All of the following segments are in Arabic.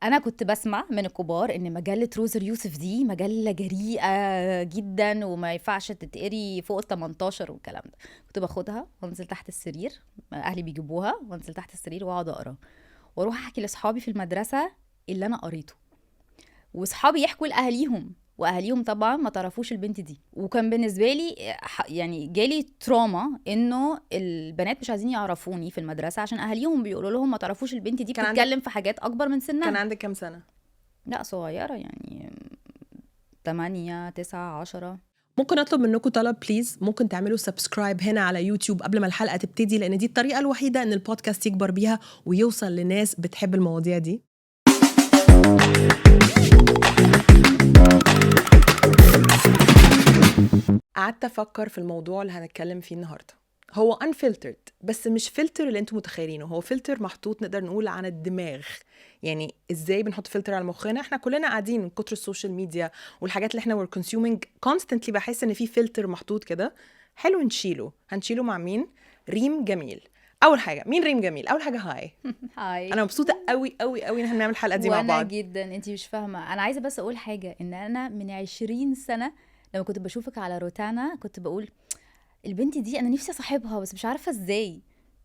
انا كنت بسمع من الكبار ان مجله روزر يوسف دي مجله جريئه جدا وما ينفعش تتقري فوق ال 18 والكلام ده. كنت باخدها وانزل تحت السرير، اهلي بيجيبوها وانزل تحت السرير واقعد اقرا، واروح احكي لاصحابي في المدرسه اللي انا قريته، واصحابي يحكوا لاهاليهم، واهاليهم طبعا ما تعرفوش البنت دي. وكان بالنسبه لي يعني جالي تروما انه البنات مش عايزين يعرفوني في المدرسه عشان اهاليهم بيقولوا لهم ما تعرفوش البنت دي بتتكلم في حاجات اكبر من سنها. كان عندك كام سنه؟ لا صغيره يعني 8 9 10. ممكن اطلب منكم طلب بليز؟ ممكن تعملوا سبسكرايب هنا على يوتيوب قبل ما الحلقه تبتدي، لان دي الطريقه الوحيده ان البودكاست يكبر بيها ويوصل لناس بتحب المواضيع دي. قعدت افكر في الموضوع اللي هنتكلم فيه النهارده. هو unfiltered، بس مش فلتر اللي انتم متخيلينه، هو فلتر محطوط نقدر نقول عن الدماغ. يعني ازاي بنحط فلتر على مخنا؟ احنا كلنا قاعدين من كتر السوشيال ميديا والحاجات اللي احنا we're consuming constantly، بحس ان في فلتر محطوط كده حلو نشيله. هنشيله مع مين؟ ريم جميل. اول حاجه، مين ريم جميل؟ اول حاجه هاي. هاي. انا مبسوطه قوي قوي قوي ان احنا بنعمل الحلقه دي مع وانا بعض. جدا. انتي مش فاهمه، انا عايزه بس اقول حاجه، ان انا من 20 سنه لما كنت بشوفك على روتانا كنت بقول البنت دي انا نفسي اصاحبها بس مش عارفه ازاي.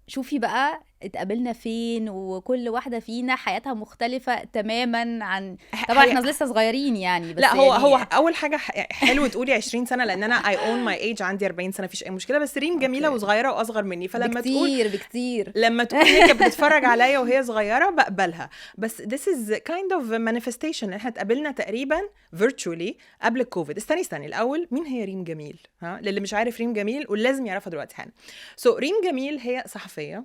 شوفي بقى اتقابلنا فين، وكل واحدة فينا حياتها مختلفة تماما عن طبعا احنا لسه صغيرين يعني، بس لا هو يعني هو اول حاجه حلو تقولي 20 سنه، لان انا I own my age، عندي 40 سنه، مفيش اي مشكله، بس ريم جميله وصغيره واصغر مني، فلما بكتير لما تقول هي كانت بتتفرج عليا وهي صغيره بقبلها. بس this is kind of manifestation. احنا اتقابلنا تقريبا virtually قبل الكوفيد. استني الاول، مين هي ريم جميل؟ ها، للي مش عارف ريم جميل ولازم يعرفها دلوقتي حالا. ريم جميل هي صحفيه،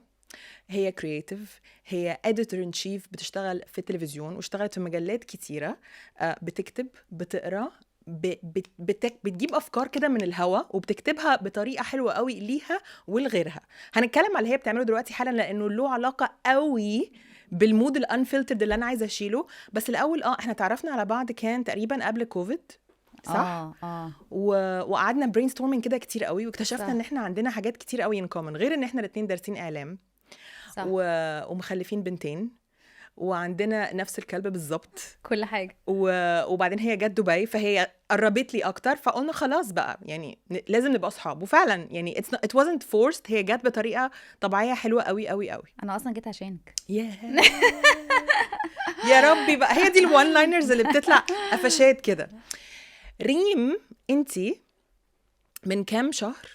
هي كرياتيف، هي اديتور ان شيف، بتشتغل في التلفزيون واشتغلت في مجلات كتيره، بتكتب، بتقرا، بتجيب افكار كده من الهوا وبتكتبها بطريقه حلوه قوي ليها ولغيرها. هنتكلم على اللي هي بتعمله دلوقتي حالا، لانه له علاقه قوي بالمود الانفلترد اللي انا عايزه اشيله. بس الاول احنا تعرفنا على بعض كان تقريبا قبل كوفيد، صح؟ وقعدنا برين ستورمينج كده كتير قوي، واكتشفنا ان احنا عندنا حاجات كتير قوي ان كومن، غير ان احنا الاثنين دارسين اعلام ومخلفين بنتين، وعندنا نفس الكلب بالظبط، كل حاجه. وبعدين هي جت دبي فهي قربت لي اكتر، فقلنا خلاص بقى يعني لازم نبقى اصحاب. وفعلا يعني it wasn't forced، هي جت بطريقه طبيعيه حلوه قوي قوي قوي. انا اصلا جيت عشانك. يا ربي بقى، هي دي الوان لاينرز اللي بتطلع قفشات كده. ريم، انتي من كام شهر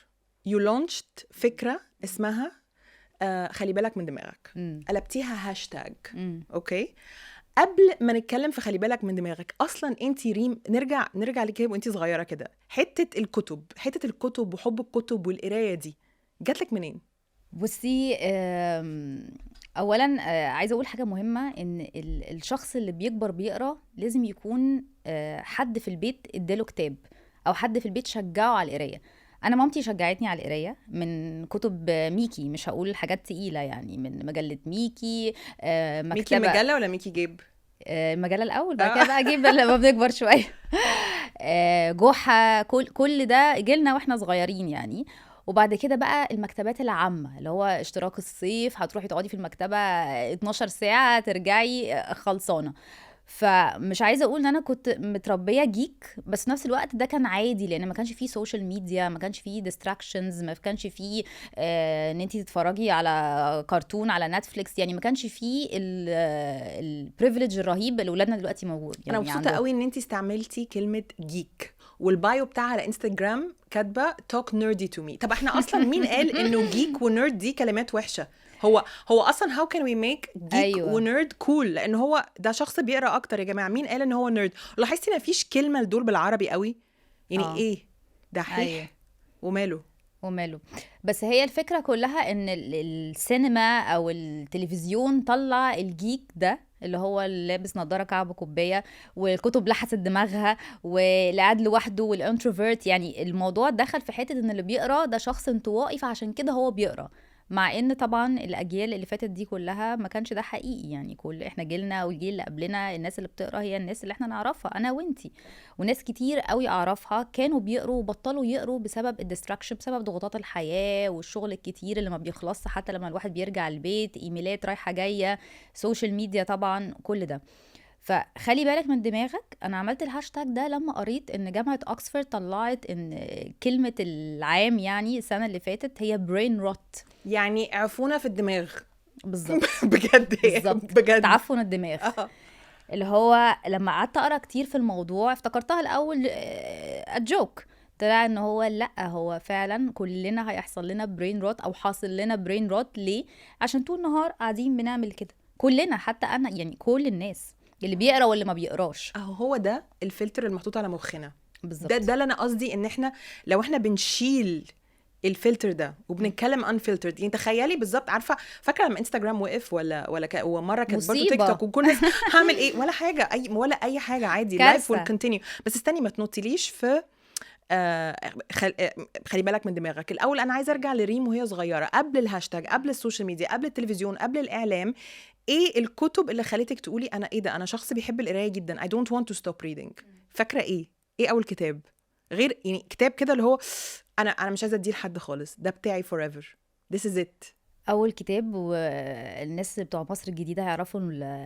you launched فكره اسمها خلي بالك من دماغك. قلبتيها هاشتاج. اوكي، قبل ما نتكلم في خلي بالك من دماغك، اصلا انتي ريم نرجع لكده وانتي صغيره كده، حته الكتب وحب الكتب والقرايه دي جاتلك منين؟ بصي، اولا عايزه اقول حاجه مهمه، ان الشخص اللي بيكبر بيقرا لازم يكون حد في البيت اداله كتاب، او حد في البيت شجعه على القرايه. انا مامتي شجعتني على القرايه من كتب ميكي، مش هقول حاجات تقيله يعني، من مجله ميكي، مكتبه ميكي مجله ولا ميكي جيب؟ المجله الاول، بعد كده بقى اجيب لما بنكبر شويه. جحا، كل ده جيلنا واحنا صغيرين يعني. وبعد كده بقى المكتبات العامة، اللي هو اشتراك الصيف، هتروحي تقعدي في المكتبة 12 ساعة ترجعي خلصانة. فمش عايزه اقول ان انا كنت متربيه جيك، بس في نفس الوقت ده كان عادي، لان ما كانش فيه سوشيال ميديا، ما كانش فيه ديستراكشنز، ما كانش فيه ان انت تتفرجي على كرتون على نتفليكس، يعني ما كانش فيه البريفليج الرهيب اللي ولادنا دلوقتي موجود يعني. انا مبسوطه قوي ان انت استعملتي كلمه جيك، والبايو بتاعها على انستغرام كاتبه توك نيردي تو مي. طب احنا اصلا مين قال انه جيك ونيرد دي كلمات وحشه؟ هو اصلا how can we make geek ونيرد cool؟ لان هو ده شخص بيقرا اكتر يا جماعه. مين قال ان هو نيرد؟ لاحظتي ما فيش كلمه لدول بالعربي قوي يعني. ايه دحيح؟ وماله بس هي الفكره كلها ان السينما او التلفزيون طلع الجيك ده، اللي هو اللي لابس نظاره كعب كوبايه والكتب لحست دماغها واللي قاعد لوحده والانتروفيرت، يعني الموضوع دخل في حته ان اللي بيقرا ده شخص انطوائي، فعشان كده هو بيقرا. مع ان طبعا الاجيال اللي فاتت دي كلها ما كانش ده حقيقي يعني. كل احنا جيلنا والجيل اللي قبلنا، الناس اللي بتقرا هي الناس اللي احنا نعرفها، انا وانتي وناس كتير قوي اعرفها كانوا بيقروا وبطلوا يقروا بسبب الديستراكشن، بسبب ضغوطات الحياه والشغل الكتير اللي ما بيخلصش، حتى لما الواحد بيرجع البيت ايميلات رايحه جايه، سوشيال ميديا طبعا، كل ده. فخلي بالك من دماغك. انا عملت الهاشتاج ده لما قريت ان جامعة اوكسفورد طلعت ان كلمة العام يعني السنة اللي فاتت هي برين روت. يعني عفونه في الدماغ. بالظبط. بجد بالظبط، بجد. تعفن الدماغ. اللي هو لما قعدت اقرا كتير في الموضوع افتكرتها الاول الجوك، طلع ان هو لا، هو فعلا كلنا هيحصل لنا برين روت او حاصل لنا برين روت. ليه؟ عشان طول النهار قاعدين بنعمل كده كلنا، حتى انا يعني كل الناس اللي بيقرا واللي ما بيقراش. هو ده الفلتر المحطوط على مخنا. بالظبط. ده اللي انا قصدي، ان احنا لو احنا بنشيل الفلتر ده وبنتكلم unfiltered، يعني تخيلي بالظبط. عارفه فاكره لما انستغرام وقف ومره كانت برضه تيك مصيبة. توك وكل الناس هعمل ايه ولا حاجه، ولا اي حاجه، عادي لايف كارثة. will continue. بس استني ما تنطليش في خلي بالك من دماغك الاول. انا عايزه ارجع لريم وهي صغيره، قبل الهاشتاج، قبل السوشيال ميديا، قبل التلفزيون، قبل الاعلام. ايه الكتب اللي خلتك تقولي انا ايه ده، انا شخص بيحب القرايه جدا، I don't want to stop reading؟ فاكره ايه اول كتاب؟ غير يعني كتاب كده اللي هو انا مش عايزه اديه لحد خالص، ده بتاعي forever، this is it. اول كتاب، والناس بتوع مصر الجديده هيعرفوا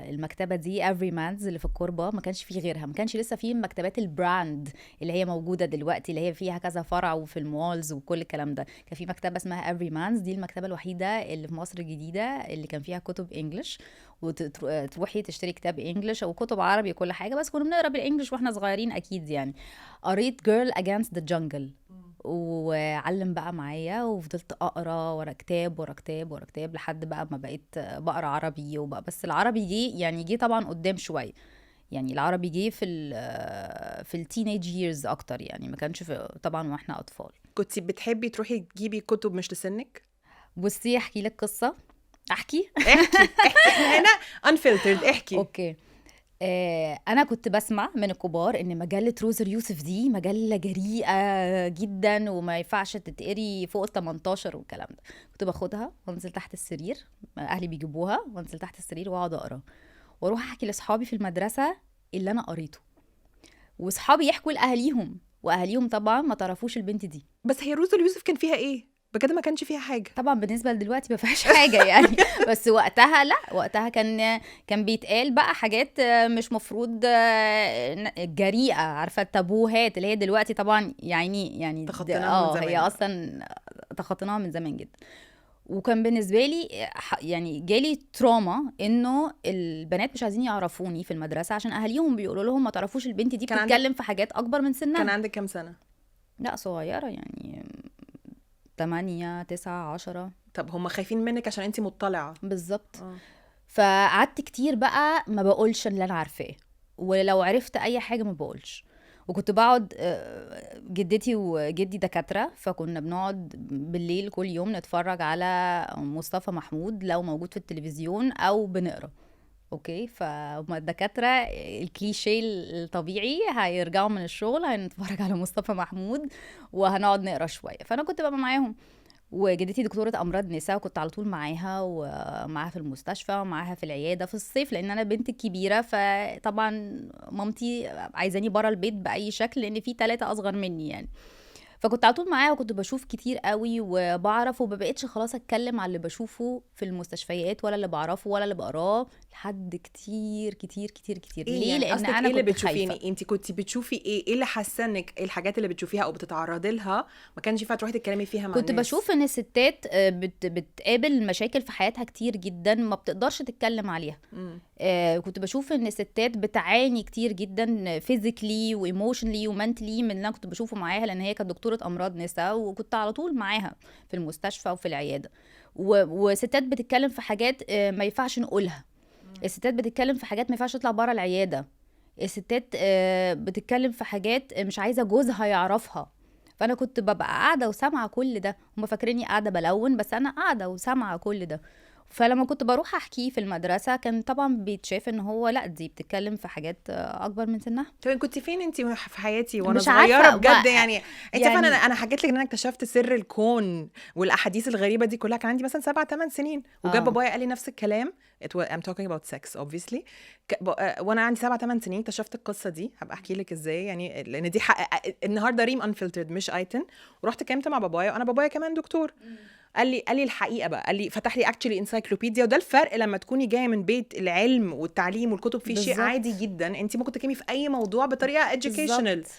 المكتبه دي افري مانز اللي في الكوربه، ما كانش فيه غيرها، ما كانش لسه فيه مكتبات البراند اللي هي موجوده دلوقتي اللي هي فيها كذا فرع وفي المولز وكل الكلام ده. كان في مكتبه اسمها افري مانز، دي المكتبه الوحيده اللي في مصر الجديده اللي كان فيها كتب انجلش، وتروحي تشتري كتاب انجلش او كتب عربي وكل حاجه، بس كنا بنقرا بالانجلش واحنا صغيرين اكيد يعني. قريت جيرل اجينست ذا جنجل وعلم بقى معايا، وفضلت اقرا ورا كتاب ورا كتاب ورا كتاب لحد بقى ما بقيت بقرا عربي. وبقى بس العربي جه طبعا قدام شويه، يعني العربي جه في التينيج ييرز اكتر، يعني ما كانش طبعا واحنا اطفال. كنتي بتحبي تروحي تجيبي كتب مش لسنك؟ بصي احكي لك قصه. احكي هنا unfiltered، احكي. اوكي. انا كنت بسمع من الكبار ان مجله روزر يوسف دي مجله جريئه جدا وما ينفعش تتقري فوق ال 18 والكلام ده. كنت باخدها وانزل تحت السرير، اهلي بيجيبوها، وانزل تحت السرير واقعد اقرا، واروح احكي لاصحابي في المدرسه اللي انا قريته، واصحابي يحكوا لاهاليهم، واهاليهم طبعا ما تعرفوش البنت دي. بس هي روزر يوسف كان فيها ايه بجد؟ ما كانش فيها حاجه طبعا بالنسبه لدلوقتي ما فيهاش حاجه يعني بس وقتها لا، وقتها كان بيتقال بقى حاجات مش مفروض جريئه، عارفه التابوهات اللي هي دلوقتي طبعا يعني تخطيناها من زمان. هي اصلا تخطيناها من زمان جدا. وكان بالنسبه لي يعني جالي تروما انه البنات مش عايزين يعرفوني في المدرسه عشان اهاليهم بيقولوا لهم ما تعرفوش البنت دي بتتكلم في حاجات اكبر من سنها. كان عندك كام سنه؟ لا صغيره يعني 8 9 10. طب هم خايفين منك عشان انتي مطلعه. بالظبط. فقعدت كتير بقى ما بقولش اللي انا عارفاه، ولو عرفت اي حاجه ما بقولش. وكنت بقعد، جدتي وجدي دكاتره، فكنا بنقعد بالليل كل يوم نتفرج على مصطفى محمود لو موجود في التلفزيون او بنقرا. اوكي، فما الدكاتره الكليشيه الطبيعي هيرجعوا من الشغل هنتفرج على مصطفى محمود وهنقعد نقرا شويه. فانا كنت ببقى معاهم، وجدتي دكتورة أمراض نساء وكنت على طول معاها، ومعاها في المستشفى ومعاها في العيادة في الصيف، لأن أنا بنت الكبيرة، فطبعا مامتي عايزاني برا البيت بأي شكل لأن في 3 أصغر مني يعني. فكنت على طول معاها وكنت بشوف كتير قوي وبعرف، ومبقتش خلاص اتكلم على اللي بشوفه في المستشفيات ولا اللي بعرفه ولا اللي بقراه لحد كتير كتير كتير كتير. إيه ليه؟ يعني لان انا إيه اللي كنت بتشوفيني؟ خايفه. انت كنتي بتشوفي ايه اللي حاسه انك الحاجات اللي بتشوفيها او بتتعرضي لها ما كانش ينفع تروحي تتكلمي فيها مع كنت الناس؟ بشوف ان الستات بتقابل مشاكل في حياتها كتير جدا ما بتقدرش تتكلم عليها. كنت بشوف ان الستات بتعاني كتير جدا فيزيكلي وايموشنلي ومنتلي من اللي انا كنت بشوفه معاها، لان هي كانت دكتوره امراض نساء وكنت على طول معاها في المستشفى وفي العياده. وستات بتتكلم في حاجات ما ينفعش نقولها. الستات بتتكلم في حاجات ما ينفعش تطلع بره العياده. الستات بتتكلم في حاجات مش عايزه جوزها يعرفها. فانا كنت ببقى قاعده وسامعه كل ده، هم فاكريني قاعده بلون بس انا قاعده وسامعه كل ده. فلما كنت بروح احكيه في المدرسه كان طبعا بيتشاف ان هو لا، دي بتتكلم في حاجات اكبر من سنها. طب كنت فين انت في حياتي وانا مش عارفة صغيره بجد؟ يعني انت يعني عارفه انا حكيت لك ان انا اكتشفت سر الكون والاحاديث الغريبه دي كلها كان عندي مثلا 7-8 سنين، وجاب بابايا قال لي نفس الكلام. I'm talking about sex obviously. وانا عندي 7-8 سنين اكتشفت القصه دي. هبقى احكي لك ازاي يعني، لان دي النهارده ريم unfiltered مش ايتن. ورحت كلمت مع بابايا، وانا بابايا كمان دكتور. قال لي الحقيقه بقى، قال لي فتح لي اكشلي انسايكلوبيديا. وده الفرق لما تكوني جايه من بيت العلم والتعليم والكتب فيه شيء بالظبط. عادي جدا، انت ممكن تتكلمي في اي موضوع بطريقه educational. بالظبط.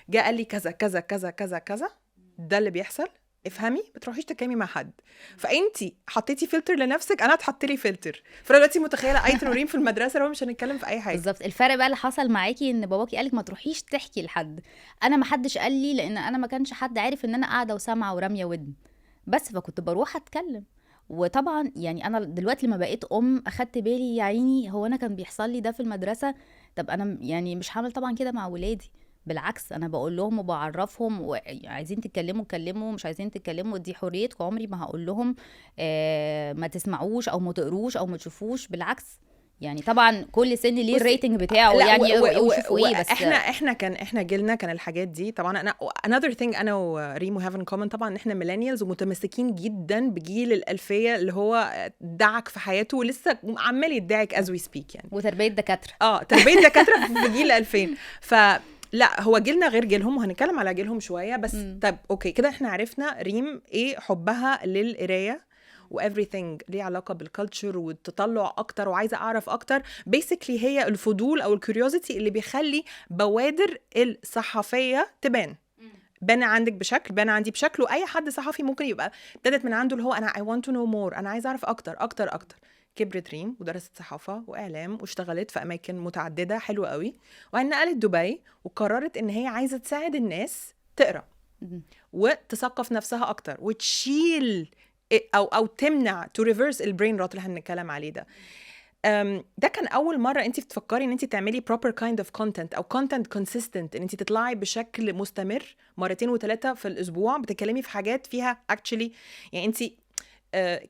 جاء قال لي كذا كذا كذا كذا كذا، ده اللي بيحصل، افهمي، ما تروحيش تتكلمي مع حد. فانتي حطيتي فلتر لنفسك، انا اتحط لي فلتر. فانا دلوقتي متخيله ايتن وريم في المدرسه لو مش هنتكلم في اي حاجه. بالظبط. الفرق بقى اللي حصل معاكي ان باباكي قالك ما تروحيش تحكي لحد. انا ما حدش قال لي، لان انا ما كانش حد عارف ان انا قاعده وسامعه وراميه ودن بس، فكنت بروح اتكلم. وطبعا يعني انا دلوقتي لما بقيت اخدت بالي يا عيني، هو انا كان بيحصل لي ده في المدرسه. طب انا يعني مش هعمل طبعا كده مع ولادي، بالعكس انا بقول لهم وبعرفهم، وعايزين تتكلموا اتكلموا، مش عايزين تتكلموا دي حريتكم. عمري ما هقول لهم ما تسمعوش او ما تقروش او ما تشوفوش، بالعكس. يعني طبعا كل سن ليه بصي، الريتنج بتاعه، لا يعني يشوفوا ايه. بس احنا جيلنا كان الحاجات دي طبعا. انا another thing انا وريمو have in common طبعا ان احنا ميلينيالز ومتمسكين جدا بجيل الالفيه اللي هو دعك في حياته ولسه عمال يدعك as we speak يعني. وتربيه دكاتره. تربيه دكاتره في جيل 2000. لا هو جيلنا غير جيلهم، وهنتكلم على جيلهم شويه بس. طب اوكي كده احنا عرفنا ريم ايه حبها للقرايه و everything ليه علاقة بالكالتشر والتطلع أكتر وعايزة أعرف أكتر. basically هي الفضول أو الكوريوزيتي اللي بيخلي بوادر الصحفية تبان. بان عندك بشكل، بان عندي بشكل، وأي حد صحفي ممكن يبقى ابتدت من عنده اللي هو أنا I want to know more، أنا عايزة أعرف أكتر أكتر أكتر. كبرت ريم ودرست صحافة وإعلام واشتغلت في أماكن متعددة حلوة قوي، وبعدين نقلت دبي وقررت إن هي عايزة تساعد الناس تقرأ وتثقف نفسها أكتر وتشيل او تمنع to reverse البرين روت اللي هنتكلم عليه ده. ده كان اول مره انت بتفكري ان انت تعملي proper kind of content او content consistent، ان انت تطلعي بشكل مستمر مرتين وثلاثه في الاسبوع بتتكلمي في حاجات فيها actually يعني انت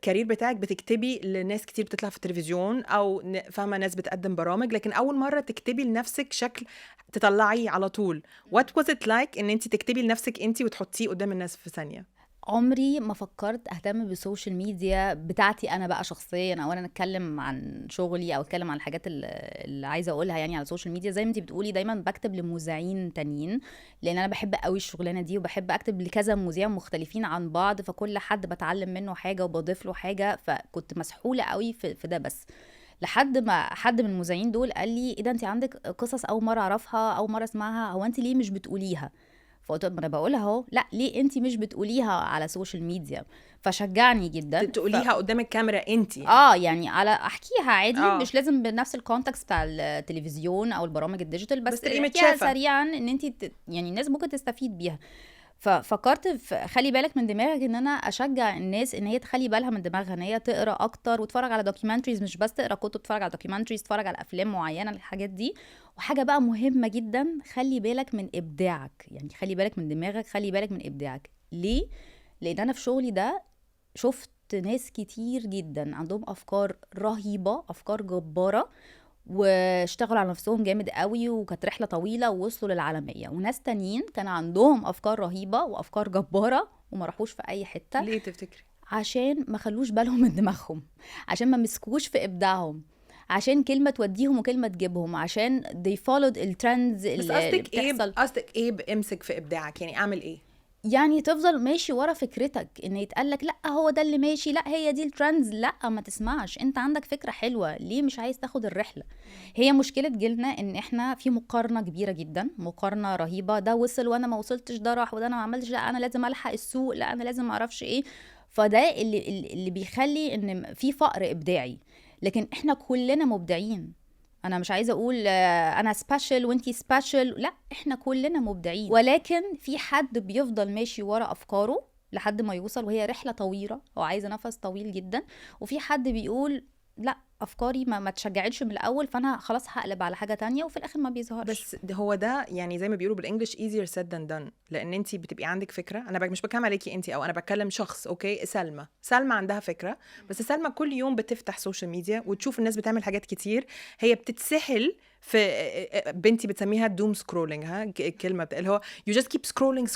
كارير بتاعك بتكتبي لناس كتير بتطلع في التلفزيون او فاهمه ناس بتقدم برامج، لكن اول مره تكتبي لنفسك شكل تطلعيه على طول. what was it like ان انت تكتبي لنفسك انت وتحطيه قدام الناس في ثانيه؟ عمري ما فكرت اهتم بالسوشيال ميديا بتاعتي انا بقى شخصيا، او انا اتكلم عن شغلي او اتكلم عن الحاجات اللي عايزه اقولها يعني على السوشيال ميديا. زي ما انتي بتقولي دايما بكتب لمذيعين تانيين، لان انا بحب قوي الشغلانه دي وبحب اكتب لكذا مذيع مختلفين عن بعض، فكل حد بتعلم منه حاجه وبضيف له حاجه، فكنت مسحوله قوي في ده. بس لحد ما حد من المذيعين دول قال لي ايه ده، انت عندك قصص اول مره اعرفها، اول مره اسمعها، هو انت ليه مش بتقوليها؟ فقلت ما انا بقولها اهو. لا ليه انت مش بتقوليها على السوشيال ميديا؟ فشجعني جدا تقوليها قدام الكاميرا انت يعني على احكيها عادي مش لازم بنفس الكونتكست بتاع التلفيزيون او البرامج الديجيتال، بس احكيها سريعا ان انت يعني الناس ممكن تستفيد بيها. ففكرت خلي بالك من دماغك، ان انا اشجع الناس ان هي تخلي بالها من دماغها، ان هي تقرا اكتر وتتفرج على دوكيومنتريز، مش بس تقرا كتب، تتفرج على دوكيومنتريز، تتفرج على افلام معينه، الحاجات دي. وحاجه بقى مهمه جدا، خلي بالك من ابداعك، يعني خلي بالك من دماغك، خلي بالك من ابداعك. ليه؟ لان انا في شغلي ده شفت ناس كتير جدا عندهم افكار رهيبه، افكار جباره، واشتغلوا على نفسهم جامد قوي، وكانت رحله طويله ووصلوا للعالميه. وناس تانيين كان عندهم افكار رهيبه وافكار جباره وما راحوش في اي حته. ليه تفتكري؟ عشان ما خلوش بالهم من دماغهم، عشان ما مسكوش في ابداعهم، عشان كلمه توديهم وكلمه تجيبهم، عشان they followed الترندز اللي بتحصل. قصدك ايه بامسك في ابداعك؟ يعني اعمل ايه؟ يعني تفضل ماشي ورا فكرتك، ان يتقالك لا هو ده اللي ماشي، لا هي دي الترندز، لا ما تسمعش، انت عندك فكرة حلوة، ليه مش عايز تاخد الرحلة؟ هي مشكلة جيلنا ان احنا في مقارنة كبيرة جدا، مقارنة رهيبة، ده وصل وانا ما وصلتش، ده راح وده انا ما عملتش، لا انا لازم الحق السوق، لا انا لازم اعرفش ايه. فده اللي بيخلي ان في فقر ابداعي. لكن احنا كلنا مبدعين، انا مش عايزه اقول انا سبيشال وانتي سبيشال، لا احنا كلنا مبدعين، ولكن في حد بيفضل ماشي ورا افكاره لحد ما يوصل، وهي رحله طويله وعايزه نفس طويل جدا. وفي حد بيقول لا افكاري ما تشجعتش من الاول، فانا خلاص هقلب على حاجه تانية، وفي الاخر ما بيظهرش. بس هو ده يعني زي ما بيقولوا بالانجلش easier said than done، لان انت بتبقي عندك فكره. انا مش بتكلم عليكي انت، او انا بتكلم شخص. اوكي سلمى عندها فكره، بس سلمى كل يوم بتفتح سوشيال ميديا وتشوف الناس بتعمل حاجات كتير، هي بتتسحل في بنتي بتسميها دوم سكرولينج، الكلمه اللي هو you just keep scrolling.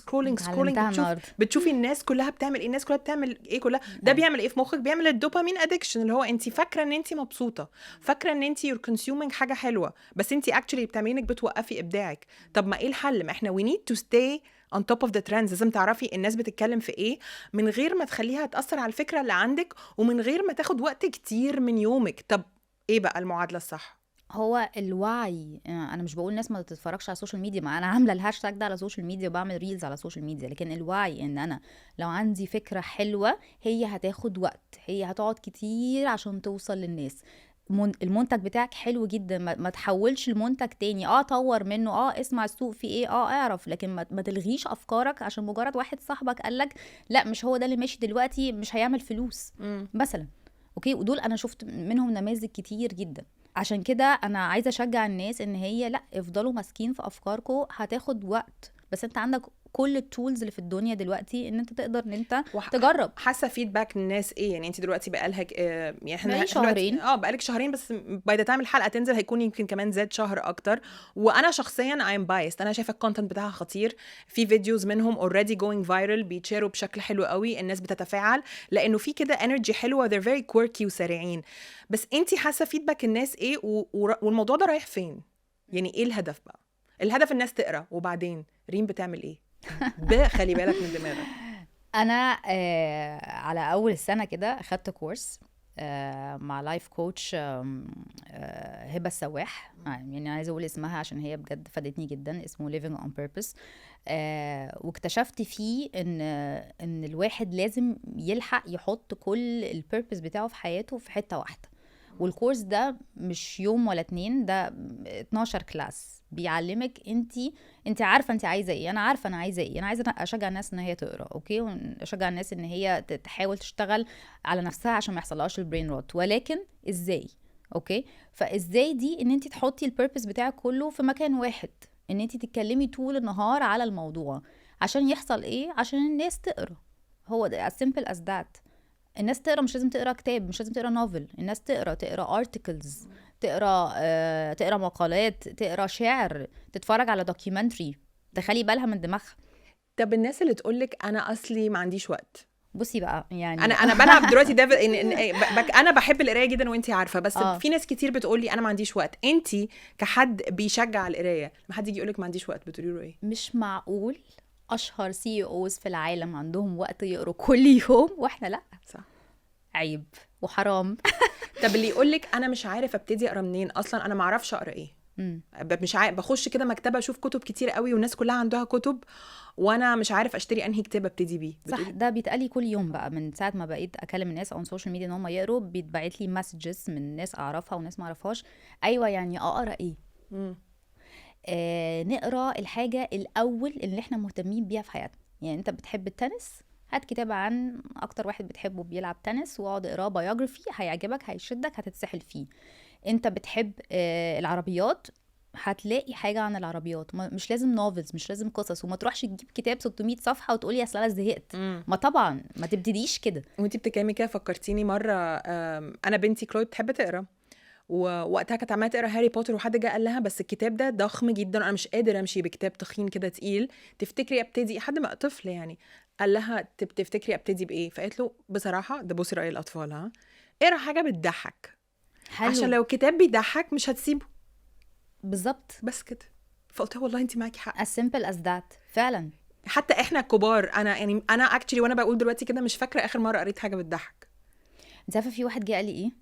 بتشوفي الناس كلها بتعمل ايه، الناس كلها بتعمل ايه، كلها ده بيعمل ايه في مخك؟ بيعمل الدوبامين ادكشن، اللي هو انت فاكره ان انت مبسوطه، فاكره ان انت you're consuming حاجه حلوه، بس انت actually بتعملي انك بتوقفي ابداعك. طب ما ايه الحل؟ ما احنا we need to stay on top of the trends. لازم تعرفي الناس بتتكلم في ايه من غير ما تخليها تأثر على الفكرة اللي عندك ومن غير ما تاخد وقت كتير من يومك. طب ايه بقى المعادلة الصح؟ هو الوعي. انا مش بقول الناس ما تتفرجش على السوشيال ميديا، ما انا عامله الهاشتاج ده على السوشيال ميديا وبعمل ريلز على السوشيال ميديا، لكن الوعي ان انا لو عندي فكره حلوه هي هتاخد وقت، هي هتقعد كتير عشان توصل للناس. المنتج بتاعك حلو جدا، ما تحولش المنتج تاني. طور منه، اسمع السوق في ايه، اعرف، لكن ما تلغيش افكارك عشان مجرد واحد صاحبك قالك لا مش هو ده اللي ماشي دلوقتي، مش هيعمل فلوس مثلا. اوكي، ودول انا شفت منهم نماذج كتير جدا. عشان كده انا عايزه اشجع الناس ان هي لا، افضلوا ماسكين في افكاركم، هتاخد وقت، بس انت عندك كل التولز اللي في الدنيا دلوقتي ان انت تقدر ان انت تجرب. حاسه فيدباك الناس ايه يعني؟ انت دلوقتي بقالها يعني بقالي شهرين. بقالك شهرين، بس باي ذا تايم الحلقه تنزل هيكون يمكن كمان زاد شهر اكتر. وانا شخصيا I'm biased، انا شايفه الكونتنت بتاعها خطير، في فيديوز منهم already going viral بيتشيروا بشكل حلو قوي، الناس بتتفاعل لانه في كده انرجي حلوه، they're very quirky وسريعين. بس انت حاسه فيدباك الناس ايه والموضوع ده رايح فين؟ يعني ايه الهدف بقى؟ الهدف الناس تقرا، وبعدين ريم بتعمل ايه؟ خلي بالك من دماغك. انا على اول السنه كده اخدت كورس مع لايف كوتش هبه السواح، يعني عايزه اقول اسمها عشان هي بجد فادتني جدا، اسمه Living on Purpose. واكتشفت فيه ان الواحد لازم يلحق يحط كل البيربس بتاعه في حياته في حته واحده. والكورس ده مش يوم ولا 2، ده 12 كلاس بيعلمك انت عارفه انت عايزه ايه. انا عارفه انا عايزه ايه، انا عايزه اشجع الناس ان هي تقرا، اوكي، واشجع الناس ان هي تحاول تشتغل على نفسها عشان ما يحصلهاش البرين روت، ولكن ازاي؟ اوكي، فازاي دي ان انت تحطي البيربس بتاعك كله في مكان واحد، ان انت تتكلمي طول النهار على الموضوع عشان يحصل ايه؟ عشان الناس تقرا. هو ده as simple as that. الناس تقرا، مش لازم تقرا كتاب، مش لازم تقرا نوفل، الناس تقرا ارتكلز، تقرا مقالات، تقرا شعر، تتفرج على دوكيومنتري، تخلي بالها من دماغها. طب الناس اللي تقولك انا اصلي ما عنديش وقت، بصي بقى، يعني انا بلعب دلوقتي ديفل انا بحب القرايه جدا وانتي عارفه، بس في ناس كتير بتقولي انا ما عنديش وقت. انتي كحد بيشجع القرايه لما حد يجي يقولك ما عنديش وقت بتقولي له ايه؟ مش معقول اشهر CEOs في العالم عندهم وقت يقروا كل يوم واحنا لا. صح، عيب وحرام. طب اللي يقولك انا مش عارف ابتدي اقرا منين، اصلا انا ما اعرفش اقرا ايه، مش عارف، بخش كده مكتبه اشوف كتب كتير قوي والناس كلها عندها كتب وانا مش عارف اشتري انهي كتاب ابتدي بيه. صح، ده بيتقالي كل يوم بقى من ساعه ما بقيت اكلم الناس على السوشيال ميديا ان هم يقروا، بيتبعت لي مسجز من ناس اعرفها وناس ما اعرفهاش. ايوه، يعني اقرا ايه؟ نقرا الحاجه الاول اللي احنا مهتمين بيها في حياتنا. يعني انت بتحب التنس، هات كتاب عن اكتر واحد بتحبه بيلعب تنس واقعد اقراه بايوجرافي، هيعجبك، هيشدك، هتتسحل فيه. انت بتحب العربيات، هتلاقي حاجه عن العربيات. مش لازم نوفلز، مش لازم قصص، وما تروحش تجيب كتاب 600 صفحه وتقولي اصل انا زهقت. ما طبعا ما تبتديش كده. وانتي بتتكلمي كده فكرتيني مره، انا بنتي كلود بتحب تقرا، ووقتها كانت عماله تقرا هاري بوتر، وحد جه قال لها بس الكتاب ده ضخم جدا انا مش قادر امشي بكتاب تخين كده تقيل، تفتكري ابتدي؟ حد ما طفل يعني قال لها تفتكري ابتدي بايه؟ فقالت له بصراحه ده بصي راي الاطفال، اقرا حاجه بتضحك، عشان لو كتاب بيضحك مش هتسيبه. بالظبط، بس كده. فقلت والله انت معاكي حق، as simple as that فعلا. حتى احنا الكبار، انا اكشلي وانا بقول دلوقتي كده مش فاكره اخر مره قريت حاجه بتضحك. انت عارفه في واحد جه قال لي ايه؟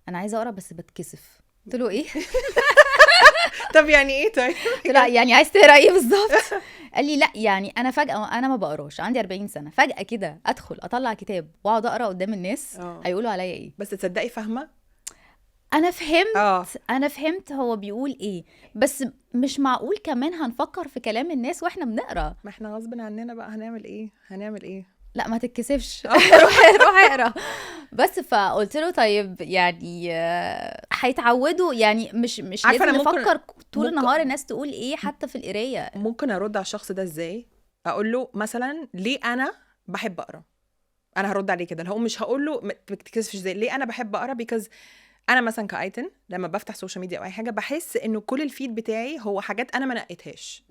انا عايزه اقرا بس بتكسف. قلت له ايه؟ طب يعني ايه؟ طيب لا يعني عايز تقرا ايه بالظبط؟ قال لي لا يعني انا فجاه، انا ما بقراش، عندي 40 سنه، فجاه كده ادخل اطلع كتاب واقعد اقرا قدام الناس، هيقولوا عليا ايه؟ بس تصدقي فاهمه، انا فهمت هو بيقول ايه، بس مش معقول كمان هنفكر في كلام الناس واحنا بنقرا. ما احنا غصب عننا بقى، هنعمل ايه؟ لا ما تتكسفش، روح اقرا. بس فقلت له طيب يعني هيتعودوا، يعني مش لازم نفكر طول النهار الناس تقول ايه حتى في القرايه. ممكن ارد على الشخص ده ازاي؟ اقول له مثلا ليه انا بحب اقرا، انا هرد عليه كده، هو مش هقول له ما تتكسفش ازاي، ليه انا بحب اقرا؟ بيكوز انا مثلا كايتن لما بفتح سوشيال ميديا او اي حاجه بحس انه كل الفيد بتاعي هو حاجات انا ما نقيتهاش،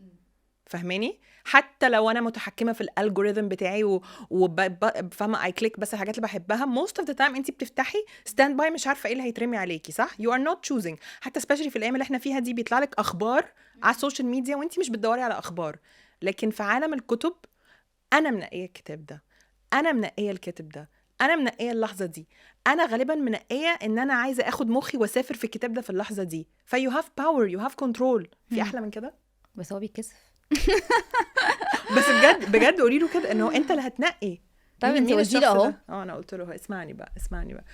فهماني؟ حتى لو انا متحكمه في الالجوريثم بتاعي وفاهمه اي كليك بس الحاجات اللي بحبها، most of the time انت بتفتحي ستاند باي مش عارفه ايه اللي هيترمي عليكي، صح؟ you are not choosing. حتى especially في الايام اللي احنا فيها دي بيطلع لك اخبار على السوشيال ميديا وانت مش بتدوري على اخبار، لكن في عالم الكتب انا منقيه الكتاب ده، انا منقيه الكاتب ده، انا منقيه اللحظه دي، انا غالبا منقيه ان انا عايزه اخد مخي واسافر في الكتاب ده في اللحظه دي. فيو هاف باور، يو هاف كنترول. في احلى من كده؟ بس هو بيتكسف. بس بجد بجد قولي له كده انه انت اللي هتنقي. طيب انت قلتي له اهو. انا قلت له اسمعني بقى.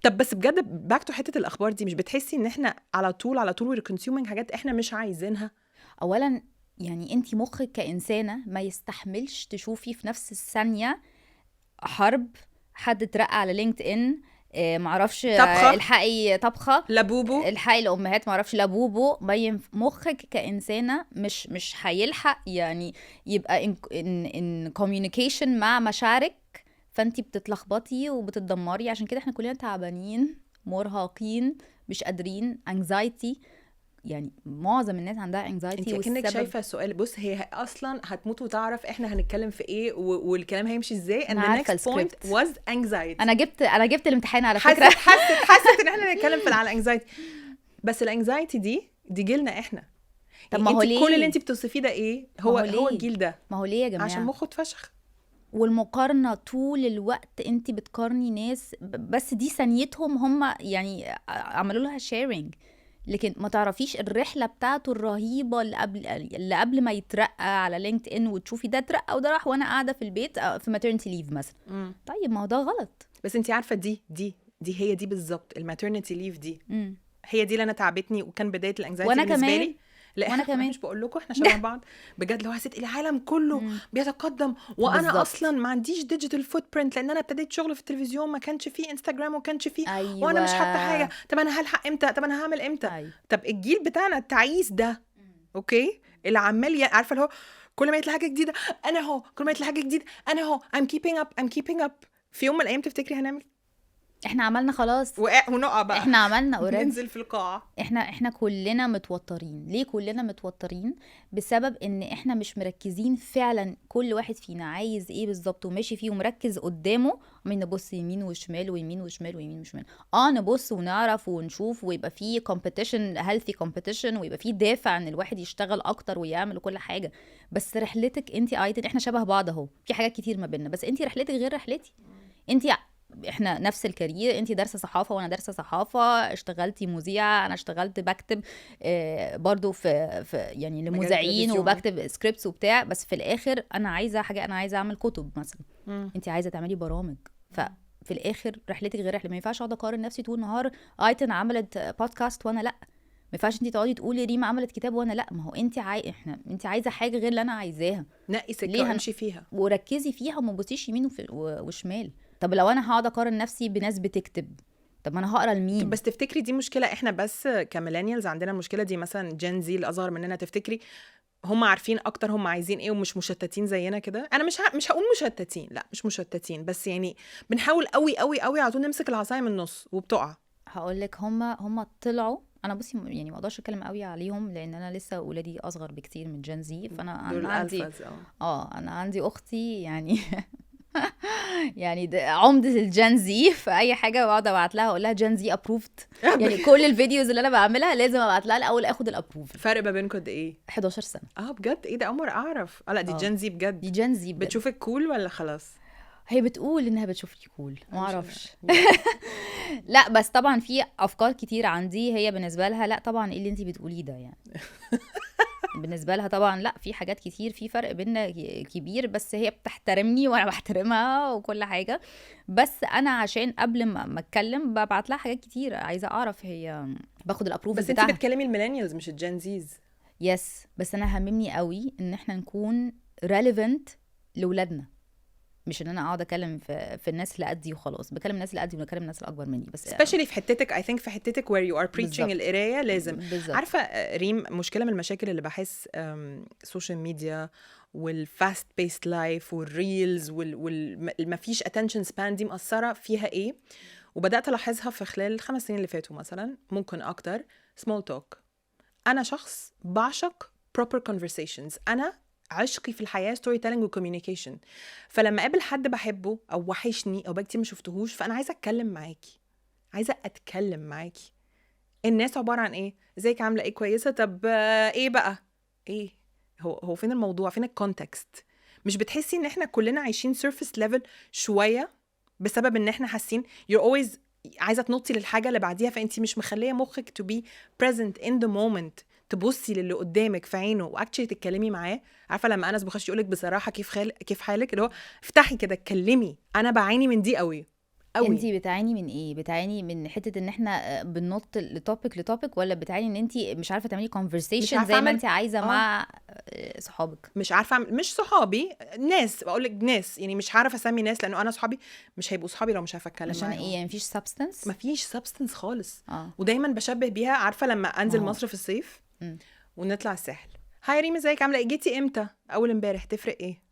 طب بس بجد باك تو حته الاخبار دي، مش بتحسي ان احنا على طول وير كونسيومينج حاجات احنا مش عايزينها؟ اولا يعني انت مخك كإنسانة ما يستحملش تشوفي في نفس الثانية حرب، حد اترقى على لينكد ان، معرفش طبخة. الحقي طبخة، لبوبو. الحقي الامهات معرفش لابوبو. مخك كإنسانة مش هيلحق يعني يبقى in communication مع مشاعرك، فانتي بتتلخبطي وبتتدمري. عشان كده احنا كلنا تعبانين مرهقين مش قادرين، anxiety. يعني معظم الناس عندها anxiety. انت كأنك شايفه السؤال. بص هي اصلا هتموت وتعرف احنا هنتكلم في ايه والكلام هيمشي ازاي. and the next point was anxiety. انا جبت الامتحان على فكره. حسيت ان احنا نتكلم على anxiety. بس الانكزايتي دي جيلنا احنا. طب ما هو ليه كل اللي انت بتوصفيه ده ايه؟ هو الجيل ده. ما هو ليه يا جماعه؟ عشان مخه اتفشخ. والمقارنه طول الوقت انت بتقارني ناس بس دي ثانيتهم هم يعني عملوا لها شيرنج، لكن ما تعرفيش الرحله بتاعته الرهيبه اللي قبل ما يترقى على لينكد ان وتشوفي ده اترقى وده راح وانا قاعده في البيت في ماترنتي ليف مثلا. طيب ما هو ده غلط. بس انت عارفه دي هي دي بالظبط الماترنتي ليف دي. هي دي اللي انا تعبتني وكان بدايه الانكزايتي بالنسبه لي. لا وانا كمان مش بقول لكم احنا شبه بعض بجد. لو حسيت العالم كله بيتقدم وانا بالزبط. اصلا ما عنديش ديجيتال فوت برنت، لان انا ابتديت شغل في التلفزيون، ما كانش فيه انستغرام وما كانش فيه أيوة. وانا مش حاطه حاجه. طب انا هلحق امتى؟ طب انا هعمل امتى؟ أيوة. طب الجيل بتاعنا التعيس ده اوكي اللي عمال عارفه اللي هو كل ما يطلع حاجه جديده انا اهو، كل ما يطلع حاجه جديده انا اهو I'm keeping up. في يوم من الايام تفتكري هنعمل؟ احنا عملنا خلاص ونقع بقى. احنا عملنا اوريدي. ننزل في القاعة. احنا كلنا متوترين. ليه كلنا متوترين؟ بسبب ان احنا مش مركزين فعلا كل واحد فينا عايز ايه بالظبط وماشي فيه ومركز قدامه. عمالين نبص يمين وشمال ويمين وشمال ويمين وشمال. نبص ونعرف ونشوف ويبقى فيه competition، healthy competition، ويبقى فيه دافع ان الواحد يشتغل اكتر ويعمل كل حاجة. بس رحلتك انت ايضا، احنا شبه بعض اهو، في حاجات كتير ما بيننا، بس انت رحلتك غير رحلتي. احنا نفس الكارير، انتي دارسه صحافه وانا دارسه صحافه، اشتغلتي مذيعه، انا اشتغلت بكتب برضو في يعني لمذيعين وبكتب سكريبتس وبتاع. بس في الاخر انا عايزه حاجه، انا عايزه اعمل كتب مثلا، انتي عايزه تعملي برامج. ففي الاخر رحلتك غير رحلتي. ما ينفعش اقعد اقارن نفسي طول النهار ايتن عملت بودكاست وانا لا. ما ينفعش انتي تقعدي تقولي ريم عملت كتاب وانا لا. ما هو انتي عايزه حاجه غير اللي انا عايزاها. نقي سكه وامشي فيها وركزي فيها وما تبصيش يمين وشمال. طب لو انا هقعد اقارن نفسي بناس بتكتب، طب ما انا هقرا لمين؟ بس تفتكري دي مشكله احنا بس كميلينيالز عندنا المشكله دي؟ مثلا جين زي الاصغر مننا تفتكري هم عارفين اكتر هم عايزين ايه ومش مشتتين زينا كده؟ انا مش هقول مشتتين، لا مش مشتتين، بس يعني بنحاول قوي قوي قوي على طول نمسك العصايه من النص وبتقع. هقول لك هم طلعوا. انا بصي يعني ما اقدرش اتكلم قوي عليهم لان انا لسه اولادي اصغر بكتير من جين زي. فانا عندي انا عندي اختي يعني يعني عمدة الجين زي. في اي حاجه بقعد ابعت لها اقول لها جين زي ابروفد. يعني كل الفيديوز اللي انا بعملها لازم ابعت لها الاول اخد الابروف. فرق ما بينكم قد ايه؟ 11 سنه. بجد؟ ايه ده؟ عمر اعرف. لا دي جين زي بجد. دي جين زي بجد. بتشوفك كول ولا خلاص؟ هي بتقول انها بتشوفني كول، ما اعرفش. لا بس طبعا في افكار كتير عندي هي بالنسبه لها لا طبعا ايه اللي انتي بتقوليه ده يعني. بالنسبه لها طبعا لا، في حاجات كتير، في فرق بيننا كبير، بس هي بتحترمني وانا بحترمها وكل حاجه. بس انا عشان قبل ما اتكلم ببعت لها حاجات كتير عايزه اعرف هي باخد الابروف بتاعها. بس انتي بتكلمي الميلينيالز مش الجين زيز. يس بس انا هممني قوي ان احنا نكون ريليفنت لاولادنا، مش ان انا اقعد اتكلم في الناس اللي قدي وخلاص. بكلم الناس اللي قدي وبكلم الناس اللي اكبر مني بس especially في حتتك. I think في حتتك where you are preaching القرايه لازم بالزبط. عارفه ريم، مشكله من المشاكل اللي بحس السوشيال ميديا والفاست بيست لايف والريلز والمفيش attention span دي مأثره فيها ايه. وبدات الاحظها في خلال 5 سنين اللي فاتوا مثلا، ممكن اكتر. small talk. انا شخص بعشق proper conversations. انا عشقي في الحياة story telling و communication. فلما قابل حد بحبه أو وحشني أو بقى كتير ما شفتهوش، فأنا عايزة أتكلم معاكي، عايزة أتكلم معاكي. الناس عبارة عن إيه؟ ازيك، عاملة إيه، كويسة، طب إيه بقى؟ إيه هو فين الموضوع، فين الكونتكست؟ مش بتحسي ان احنا كلنا عايشين سيرفيس ليفل شويه بسبب ان احنا حاسين you're always عايزه تنطي للحاجه اللي بعديها، فانت مش مخليه مخك to be present in the moment، تبصي للي قدامك في عينه واكشلي تتكلمي معاه. عارفه لما انس بخش يقولك بصراحه كيف حالك، اللي هو افتحي كده اتكلمي، انا بعاني من دي قوي قوي. انتي بتعاني من ايه؟ بتعاني من حته ان احنا بننط لتوبيك ولا بتعاني ان انتي مش عارفه تعملي مش conversation عارفه زي ما اعمل انتي عايزه مع صحابك؟ مش عارفه اعمل، مش صحابي، ناس، بقول لك ناس، يعني مش عارفه اسمي ناس لانه انا صحابي مش هيبقوا صحابي لو مش عارفه اتكلم عشان معاهم. ايه يعني؟ مفيش substance؟ مفيش سبستنس خالص. اه ودايما بشبه بيها، عارفه لما انزل ما هو. مصر في الصيف مم. ونطلع الساحل، هاي ريم ازيك عامله ايه، جيتي امتى؟ اول امبارح، تفرق ايه؟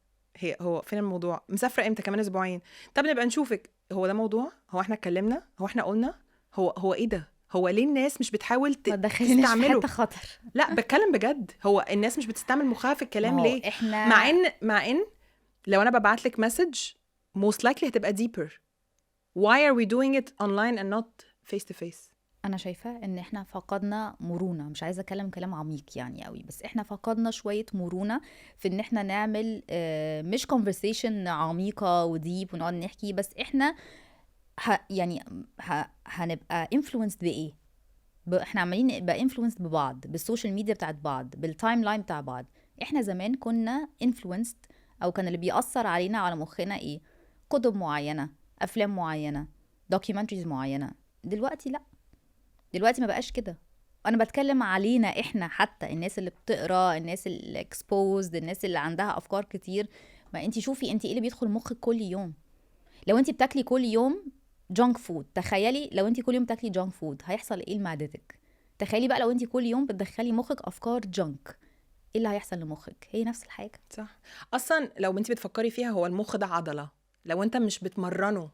هو فين الموضوع؟ مسافره امتى؟ كمان اسبوعين. طب نبقى نشوفك. هو ده موضوع؟ هو احنا اتكلمنا؟ هو احنا قلنا؟ هو ايه ده؟ هو ليه الناس مش بتحاول ما تدخلينيش في تستعمله؟ حته خطر. لا بتكلم بجد، هو الناس مش بتستعمل مخها في ما الكلام هو ليه؟ احنا مع ان لو انا ببعت لك مسج most likely هتبقى deeper. why are we doing it online and not face to face؟ انا شايفه ان احنا فقدنا مرونه، مش عايزه اتكلم كلام عميق يعني قوي، بس احنا فقدنا شويه مرونه في ان احنا نعمل مش conversation عميقه وديب ونقعد نحكي، بس احنا يعني هنبقى influenced بايه؟ احنا عمالين نبقى influenced ببعض، بالسوشيال ميديا بتاعت بعض، بالتايم لاين بتاع بعض. احنا زمان كنا influenced، او كان اللي بيأثر علينا على مخنا ايه؟ كتب معينه، افلام معينه، documentaries معينه. دلوقتي لا، دلوقتي ما بقاش كده. انا بتكلم علينا احنا، حتى الناس اللي بتقرا، الناس اللي exposed، الناس اللي عندها افكار كتير. ما انتي شوفي انتي ايه اللي بيدخل مخك كل يوم. لو انتي بتاكلي كل يوم جانك فود، تخيلي لو انتي كل يوم بتاكلي جانك فود هيحصل ايه لمعدتك؟ تخيلي بقى لو انتي كل يوم بتدخلي مخك افكار جانك، ايه اللي هيحصل لمخك؟ هي نفس الحاجه. صح. اصلا لو انت بتفكري فيها، هو المخ ده عضله، لو انت مش بتمرنه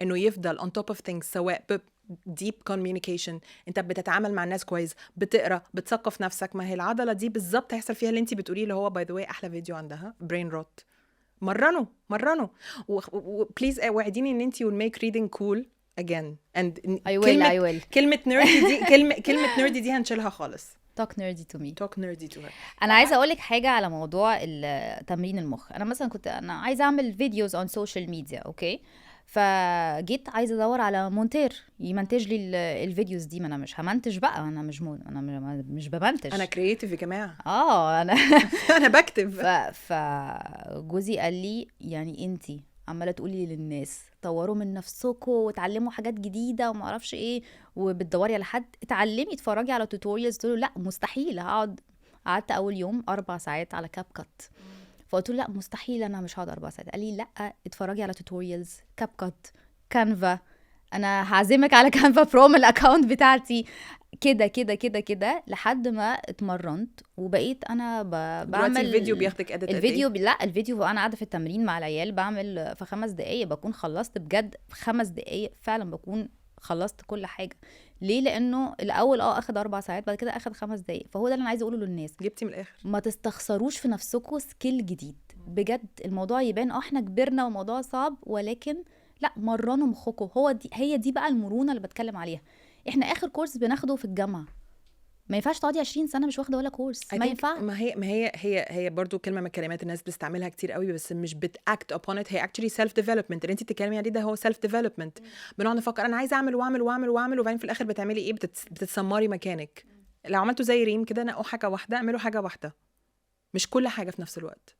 انه يفضل on top of things، سواء deep communication، انت بتتعامل مع الناس كويس، بتقرا، بتثقف نفسك، ما هي العضله دي بالظبط هيحصل فيها اللي انت بتقوليه، اللي هو باي ذا واي احلى فيديو عندها brain rot. مرنه وبليز وعديني ان انت will make reading cool again. and I will. كلمه nerdy دي كلمه nerdy دي هنشيلها خالص. talk nerdy to me. talk nerdy to her. انا عايزه اقول لك حاجه على موضوع تمرين المخ. انا مثلا انا عايزه اعمل فيديوز اون سوشيال ميديا، اوكي، فجيت عايزه ادور على مونتير يمنتج لي الفيديوز دي. ما انا مش همنتج بقى، انا مش بمنتج، انا كرييتيف يا جماعه. انا انا بكتب. فجوزي قال لي يعني انتي عماله تقولي للناس طوروا من نفسكم وتعلموا حاجات جديده وما اعرفش ايه، وبتدوري على حد اتعلمي اتفرجي على توتوريالز. قلت له لا مستحيل، قعدت اول يوم 4 ساعات على كاب كات. فقلت له لا مستحيل، انا مش هقعد 4 ساعات. قال لي لا اتفرجي على توتوريالز، كاب كات، كانفا، انا هعزمك على كانفا برو من الاكونت بتاعتي، كده كده كده كده، لحد ما اتمرنت وبقيت انا بعمل الفيديو بياخدك ادت الفيديو لا الفيديو انا قاعده في التمرين مع العيال بعمل في 5 دقايق بكون خلصت، بجد في 5 دقايق فعلا بكون خلصت كل حاجه. ليه؟ لانه الاول اخد 4 ساعات، بعد كده اخد 5 دقايق. فهو ده اللي انا عايزه اقوله للناس، جبتي من الاخر، ما تستخسروش في نفسكم سكيل جديد. بجد الموضوع يبان احنا كبرنا والموضوع صعب، ولكن لا، مرنوا مخكم. هي دي بقى المرونه اللي بتكلم عليها. احنا اخر كورس بناخده في الجامعه، ما ينفعش تقعدي 20 سنه مش واخده ولا كورس، ما ينفع. ما هي برضو كلمه من الكلمات الناس بتستعملها كتير قوي، بس مش بتاكت upon it. هي actually self development. اللي انت بتتكلمي عليه ده هو self development. بنقعد نفكر انا عايزه اعمل واعمل وبعدين في الاخر بتعملي ايه؟ بتتسمري مكانك. لو عملتوا زي ريم كده، نقوا حاجه واحده، اعملوا حاجه واحده، مش كل حاجه في نفس الوقت.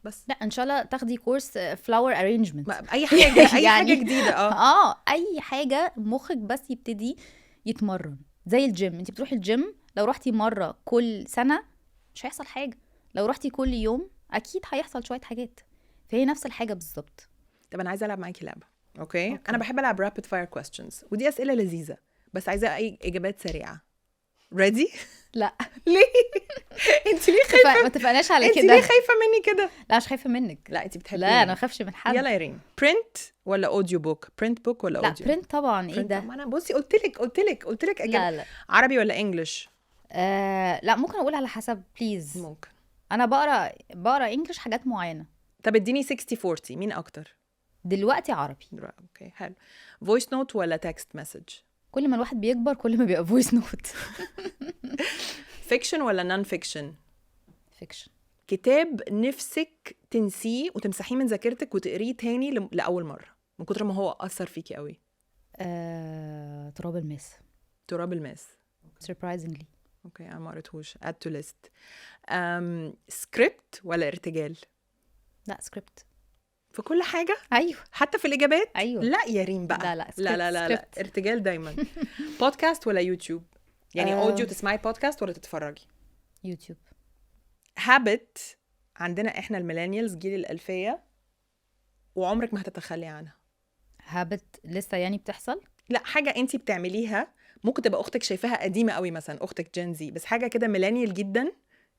بس لا ان شاء الله تاخدي كورس فلاور ارينجمنت، اي حاجه اي حاجه جديده. اي حاجه مخك بس يبتدي يتمرن. زي الجيم، انت بتروحي الجيم، لو رحتي مره كل سنه مش هيحصل حاجه، لو رحتي كل يوم اكيد هيحصل شويه حاجات. فهي نفس الحاجه بالظبط. طب انا عايزه العب معاكي لعبه. أوكي. انا بحب العب rapid fire questions، ودي اسئله لذيذه بس عايزه اي اجابات سريعه. ready؟ لا ليه؟ انت ليه خايفه؟ ما اتفقناش على انت كده. ليه خايفه مني كده؟ لا مش خايفه منك. لا انت بتحبيني. لا انا ما بخافش من حد. يلا يا ريم، print ولا اوديو بوك؟ print book ولا لا اوديو؟ برنت طبعا. ايه ده؟ ما انا بصي قلت لك لا عربي ولا انجلش؟ لا ممكن اقول على حسب بليز. ممكن. انا بقرا انجلش حاجات معينه. طب اديني 60-40 مين اكتر؟ دلوقتي عربي. اوكي حلو. voice note ولا text message؟ كل ما الواحد بيكبر كل ما بيبقى فويس نوت. fiction ولا non fiction؟ فيكشن. كتاب نفسك تنسيه وتمسحيه من ذاكرتك وتقريه تاني لأول مرة من كتر ما هو أثر فيكي قوي. تراب الماس. تراب الماس. surprisingly. اوكي انا ما قريتهوش. add to list. سكريبت ولا ارتجال؟ لا سكريبت. في كل حاجة؟ ايوه حتى في الإجابات؟ ايوه. لا يا ريم بقى. لا لا لا لا لا, لا. ارتجال دايما. بودكاست ولا يوتيوب؟ يعني اوديو تسمعي بودكاست ولا تتفرجي؟ يوتيوب. هابت عندنا احنا الميلينيالز جيل الألفية وعمرك ما هتتخلي عنها. هابت لسه يعني بتحصل؟ لا حاجة انتي بتعمليها ممكن تبقى اختك شايفاها قديمة قوي مثلا اختك جنزي بس حاجة كده ميلينيال جدا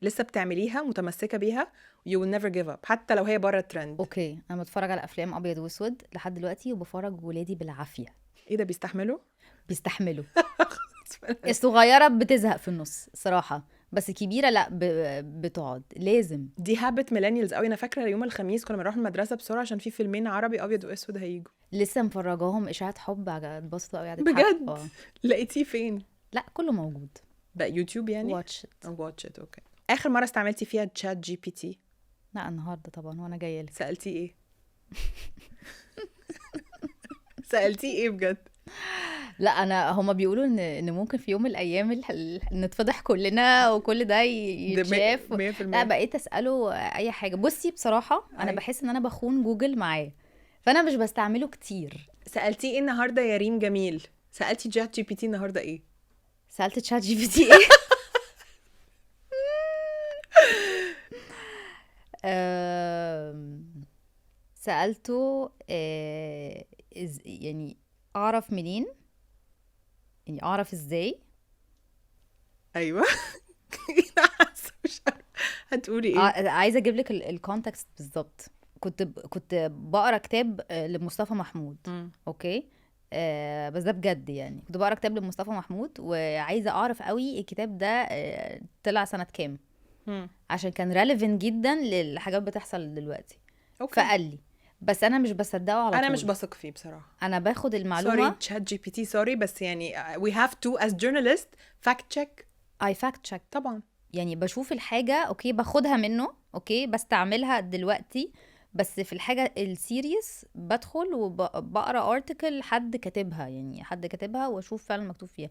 لسه بتعمليها متمسكة بيها you will never give up حتى لو هي بره الترند. اوكي انا بتفرج على افلام ابيض واسود لحد دلوقتي وبفرج ولادي بالعافية. ايه ده بيستحملوا؟ بيستحملوا. الصغيرة بتزهق في النص صراحة بس الكبيرة لا بتقعد لازم. دي هابت ميلينيالز قوي. انا فاكرة يوم الخميس كنا بنروح المدرسة بسرعة عشان في فيلمين عربي ابيض واسود هيجوا. لسه مفرجاهم اشاعة حب اتبسطوا قوي. بجد؟ لقيتيه فين؟ لا كله موجود بقى يوتيوب يعني؟ واتش ات. اوكي. اخر مرة استعملتي فيها تشات جي بي تي؟ لا النهارده طبعا وانا جايه لك. سألتيه ايه؟ سألتيه ايه بجد؟ لا انا هما بيقولوا ان ممكن في يوم من الايام نتفضح كلنا وكل ده يتشاف. لا بقيت اساله اي حاجه. بصي بصراحه انا بحس ان انا بخون جوجل معاه فانا مش بستعمله كتير. سألتيه ايه النهارده يا ريم جميل؟ سألتي شات جي بي تي النهارده ايه؟ سألت تشات جي بي تي ايه؟ سألته يعني اعرف منين يعني اعرف ازاي. ايوه. مش هتقولي ايه؟ عايزه اجيب لك الكونتكست بالظبط. كنت بقرا كتاب لمصطفى محمود. اوكي بس ده بجد يعني كنت بقرا كتاب لمصطفى محمود وعايزه اعرف قوي الكتاب ده طلع سنه كام عشان كان ريليفنت جدا للحاجات بتحصل دلوقتي. فقال لي بس انا مش بصدقه على طول. انا مش بثق فيه بصراحه. انا باخد المعلومه. سوري تشات جي بي تي سوري بس يعني we have to as journalist fact check. I fact check طبعا. يعني بشوف الحاجه اوكي باخدها منه اوكي بستعملها دلوقتي بس في الحاجه السيريس بدخل وبقرا ارتكل حد كاتبها يعني حد كاتبها واشوف فعلا مكتوب فيها.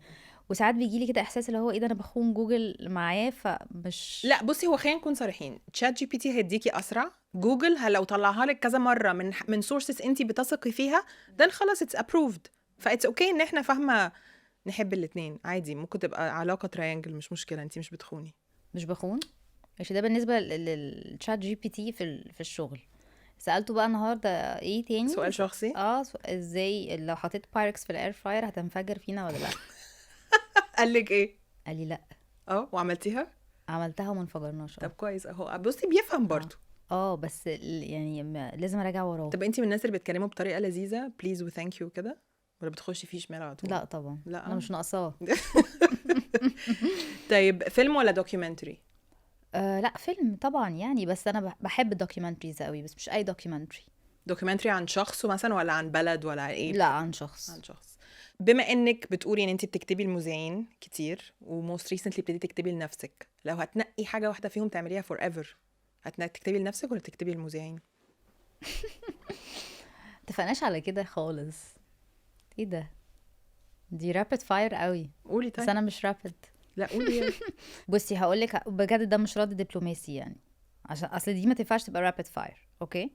وساعات بيجي لي كده احساس اللي هو ايه ده انا بخون جوجل معاه فمش. لا بصي هو خلينا نكون صريحين تشات جي بي تي هيديكي اسرع. جوجل لو طلعها لك كذا مره من سورسز انت بتثقي فيها ده خلاص اتس ابروفد فايتس اوكي ان احنا فاهمه نحب الاثنين عادي. ممكن تبقى علاقه تريانجل مش مشكله انت مش بتخوني. مش بخون. ماشي ده بالنسبه للشات جي بي تي في الشغل. سألته بقى النهارده ايه تاني سؤال شخصي ازاي لو حطيت بايركس في الاير فراير هتنفجر فينا ولا لا؟ قال لك ايه؟ قال لي لا. وعملتيها؟ عملتها وما انفجرناش. طب كويس اهو. بصي بيفهم برضو. بس يعني لازم اراجع وراه. طب انتي من الناس اللي بيتكلموا بطريقه لذيذه بليز وثانك يو كده ولا بتخشي فيه شمال على طول؟ لا طبعا لا انا مش ناقصاه. طيب فيلم ولا دوكيومنتري؟ لا فيلم طبعا يعني بس انا بحب الدوكيومنتريز قوي بس مش اي دوكيومنتري. دوكيومنتري عن شخص مثلا ولا عن بلد ولا عن ايه؟ لا عن شخص. عن شخص. بما انك بتقولي ان انت بتكتبي المذيعين كتير وموست ريسنتلي ابتديتي تكتبي لنفسك لو هتنقي حاجه واحده فيهم تعمليها فور ايفر تكتبي لنفسك ولا تكتبي للمذيعين؟ اتفقناش على كده خالص. ايه ده دي رابid فاير قوي. قولي طيب. بس انا مش رابد. لا قولي. بصي هقولك بجد ده مش رد دبلوماسي يعني عشان اصل دي ما تنفعش تبقى رابد فاير. اوكي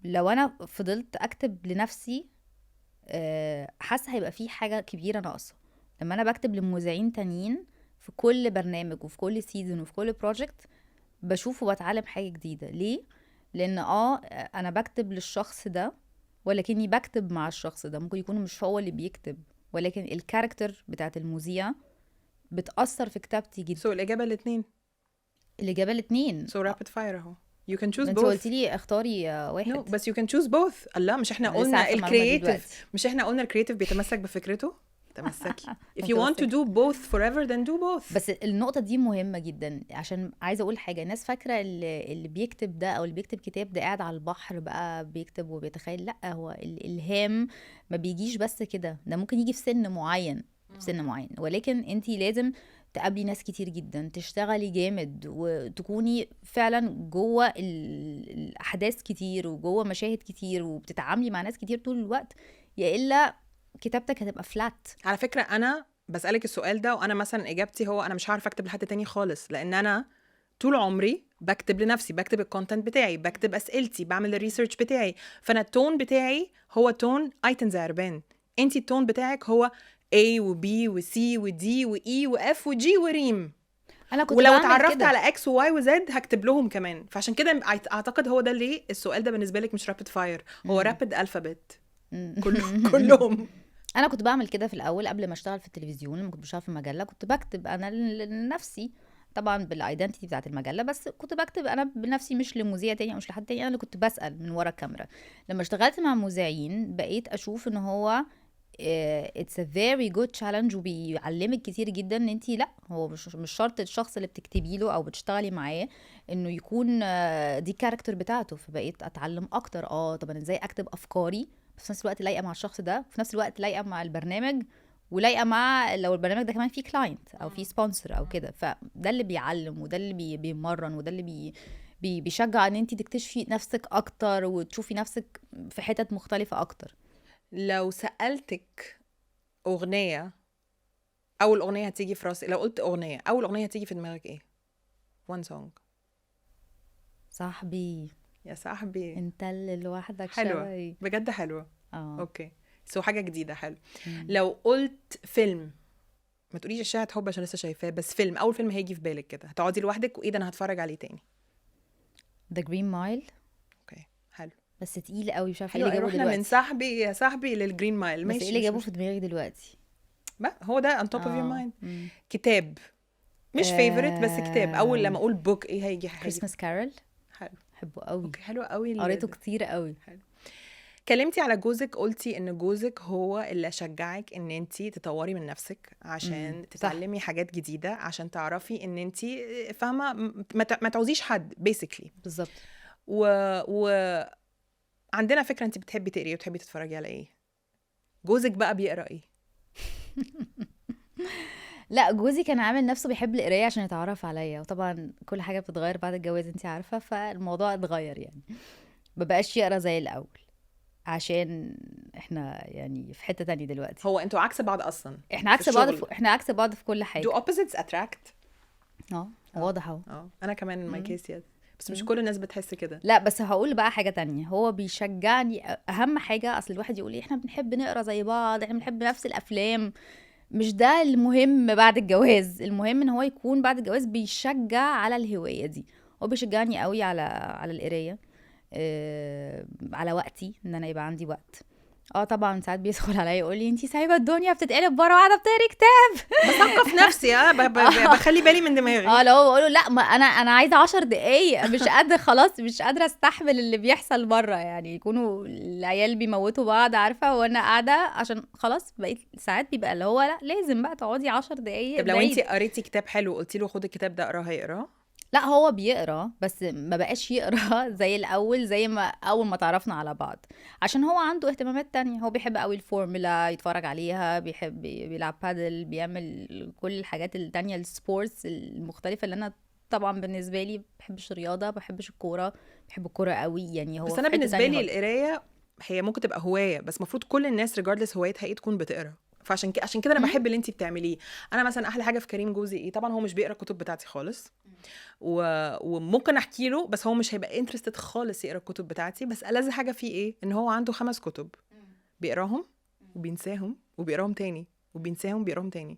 لو انا فضلت اكتب لنفسي حاسه هيبقى في حاجه كبيره ناقصه. لما انا بكتب لمذيعين تانيين في كل برنامج وفي كل سيزون وفي كل بروجكت بشوف وبتعلم حاجه جديده. ليه؟ لان انا بكتب للشخص ده ولكني بكتب مع الشخص ده. ممكن يكون مش هو اللي بيكتب ولكن الكاركتر بتاعت المذيع بتأثر في كتابتي جدا. الإجابة الاثنين. الإجابة الاثنين. rapid fire اهو. You can choose both. انت قلتي لي اختاري واحد. No, بس you can choose both. الله مش احنا قلنا الكرييتيف بيتمسك بفكرته. تمسكي. If you want to do both forever then do both. بس النقطة دي مهمة جدا عشان عايزة أقول حاجة. الناس فاكرة اللي بيكتب ده أو اللي بيكتب كتاب ده قاعد على البحر بقى بيكتب وبيتخيل. لأ هو الإلهام ما بيجيش بس كده. ده ممكن يجي في سن معين ولكن انتي لازم تقابلي ناس كتير جدا، تشتغلي جامد، وتكوني فعلا جوه الاحداث كتير وجوه مشاهد كتير وبتتعاملي مع ناس كتير طول الوقت، يا الا كتابتك هتبقى فلات. على فكرة أنا بسألك السؤال ده وأنا مثلا إجابتي هو أنا مش عارفة أكتب لحد تاني خالص، لأن أنا طول عمري بكتب لنفسي، بكتب الكونتنت بتاعي، بكتب أسئلتي، بعمل الريسيرش بتاعي. فأنا التون بتاعي هو تون أيتن زعربان. أنتي التون بتاعك هو A و B و C و D و E و F و G و ريم. انا كنت ولو بعمل اتعرفت كده. على X و Y و Z هكتب لهم كمان. فعشان كده أعتقد هو ده ليه السؤال ده بالنسبة لك مش رابid فاير، هو رابid ألفابت كلهم. انا كنت بعمل كده في الاول قبل ما اشتغل في التلفزيون، لما كنت بشتغل في المجله كنت بكتب انا لنفسي، طبعا بالايدنتيتي بتاعت المجله، بس كنت بكتب انا بنفسي مش لمذيع تاني او مش لحد تاني، انا اللي كنت بسال من ورا الكاميرا. لما اشتغلت مع مذيعين بقيت اشوف ان هو it's a very good challenge، وبيعلمك كتير جدا ان انتي لا، هو مش شرط الشخص اللي بتكتبي له او بتشتغلي معاه انه يكون دي كاركتر بتاعته. فبقيت اتعلم اكتر طب انا ازاي اكتب افكاري بس في نفس الوقت لايقه مع الشخص ده، وفي نفس الوقت لايقه مع البرنامج، ولايقه مع لو البرنامج ده كمان فيه كلاينت او فيه سبونسر او كده. فده اللي بيعلم، وده اللي بيمرن، وده اللي بيشجع ان انتي تكتشفي نفسك اكتر وتشوفي نفسك في حتت مختلفه اكتر. لو سألتك أغنية، أول أغنية هتيجي في راسي، لو قلت أغنية أول أغنية هتيجي في دماغك إيه؟ one song. صاحبي يا صاحبي انت اللي لوحدك حلوة شبهي. بجد، حلوة. أوكي سو حاجة جديدة. حلو. مم. لو قلت فيلم، ما تقوليش إشاعة حب عشان لسه شايفاه، بس فيلم، أول فيلم هيجي في بالك كده هتقعدي لوحدك وإيه ده أنا هتفرج عليه تاني. The Green Mile. أوكي حلو. بس تقيل قوي، مش عارفه ايه حلو اللي جابه رحنا من دلوقتي. صاحبي يا صاحبي للجرين مايل. بس ايه ماشي اللي مش جابه مش في دماغي دلوقتي؟ ما هو ده on top of your mind. مم. كتاب مش favorite بس كتاب. أول لما أقول book إيه هيجي؟ كريسماس كارول. حلو. بحبه قوي، اوكي حلو قوي. قريته كتير قوي. كلمتي على جوزك، قلتي ان جوزك هو اللي شجعك ان انتي تطوري من نفسك عشان تتعلمي حاجات جديدة، عشان تعرفي ان انتي فاهمة ما تعوزيش حد basically. بالظبط. و عندنا فكرة انتي بتحبي تقري وتحبي تتفرجي على ايه. جوزك بقى بيقرأ ايه؟ لا، جوزي كان عامل نفسه بيحب القرايه عشان يتعرف عليا، وطبعا كل حاجه بتتغير بعد الجواز انتي عارفه، فالموضوع اتغير يعني، مبقاش يقرا زي الاول عشان احنا يعني في حته تانية دلوقتي. هو انتوا عكس بعض اصلا. احنا عكس بعض احنا عكس بعض في كل حاجه. do opposites attract. واضح اهو. انا كمان ماي كيس بس مش كل الناس بتحس كده. لا بس هقول بقى حاجة تانية، هو بيشجعني. أهم حاجة، أصل الواحد يقول إحنا بنحب نقرأ زي بعض، إحنا بنحب نفس الأفلام، مش ده المهم بعد الجواز. المهم إن هو يكون بعد الجواز بيشجع على الهواية دي. هو بيشجعني قوي على القراية، على وقتي، إن أنا يبقى عندي وقت. طبعا ساعات بيدخل عليا يقول لي انتي سايبه الدنيا بتتقلب بره وقاعده بتقري كتاب. بثقف نفسي بخلي بالي من دماغي. لو بقول له لا، ما انا عايزه 10 دقايق، مش قادره خلاص، مش قادره استحمل اللي بيحصل بره، يعني يكونوا العيال بيموتوا بعض عارفه وانا قاعده، عشان خلاص بقيت ساعات بيبقى اللي هو لا لازم بقى تقعدي 10 دقايق. طب لو انتي قريتي كتاب حلو قلتي له خد الكتاب ده اقراه، هيقراه؟ لا هو بيقرا بس ما بقاش يقرا زي الاول، زي ما اول ما تعرفنا على بعض، عشان هو عنده اهتمامات تانية. هو بيحب قوي الفورمولا، يتفرج عليها، بيحب بيلعب بادل، بيعمل كل الحاجات التانية السبورتس المختلفة اللي انا طبعا بالنسبة لي بحبش الرياضة، بحبش الكورة، بحب الكورة قوي يعني. هو بس انا بالنسبة لي القراية هي ممكن تبقى هواية، بس مفروض كل الناس regardless هوايتها ايه تكون بتقرا. فعشان كده انا بحب اللي انتي بتعمليه. انا مثلا احلى حاجه في كريم جوزي ايه، طبعا هو مش بيقرا الكتب بتاعتي خالص، وممكن احكي له بس هو مش هيبقى انترستد خالص يقرا الكتب بتاعتي. بس ألذ حاجه فيه ايه، ان هو عنده 5 كتب بيقراهم وبينساهم وبيقراهم تاني وبينساهم وبيقراهم تاني.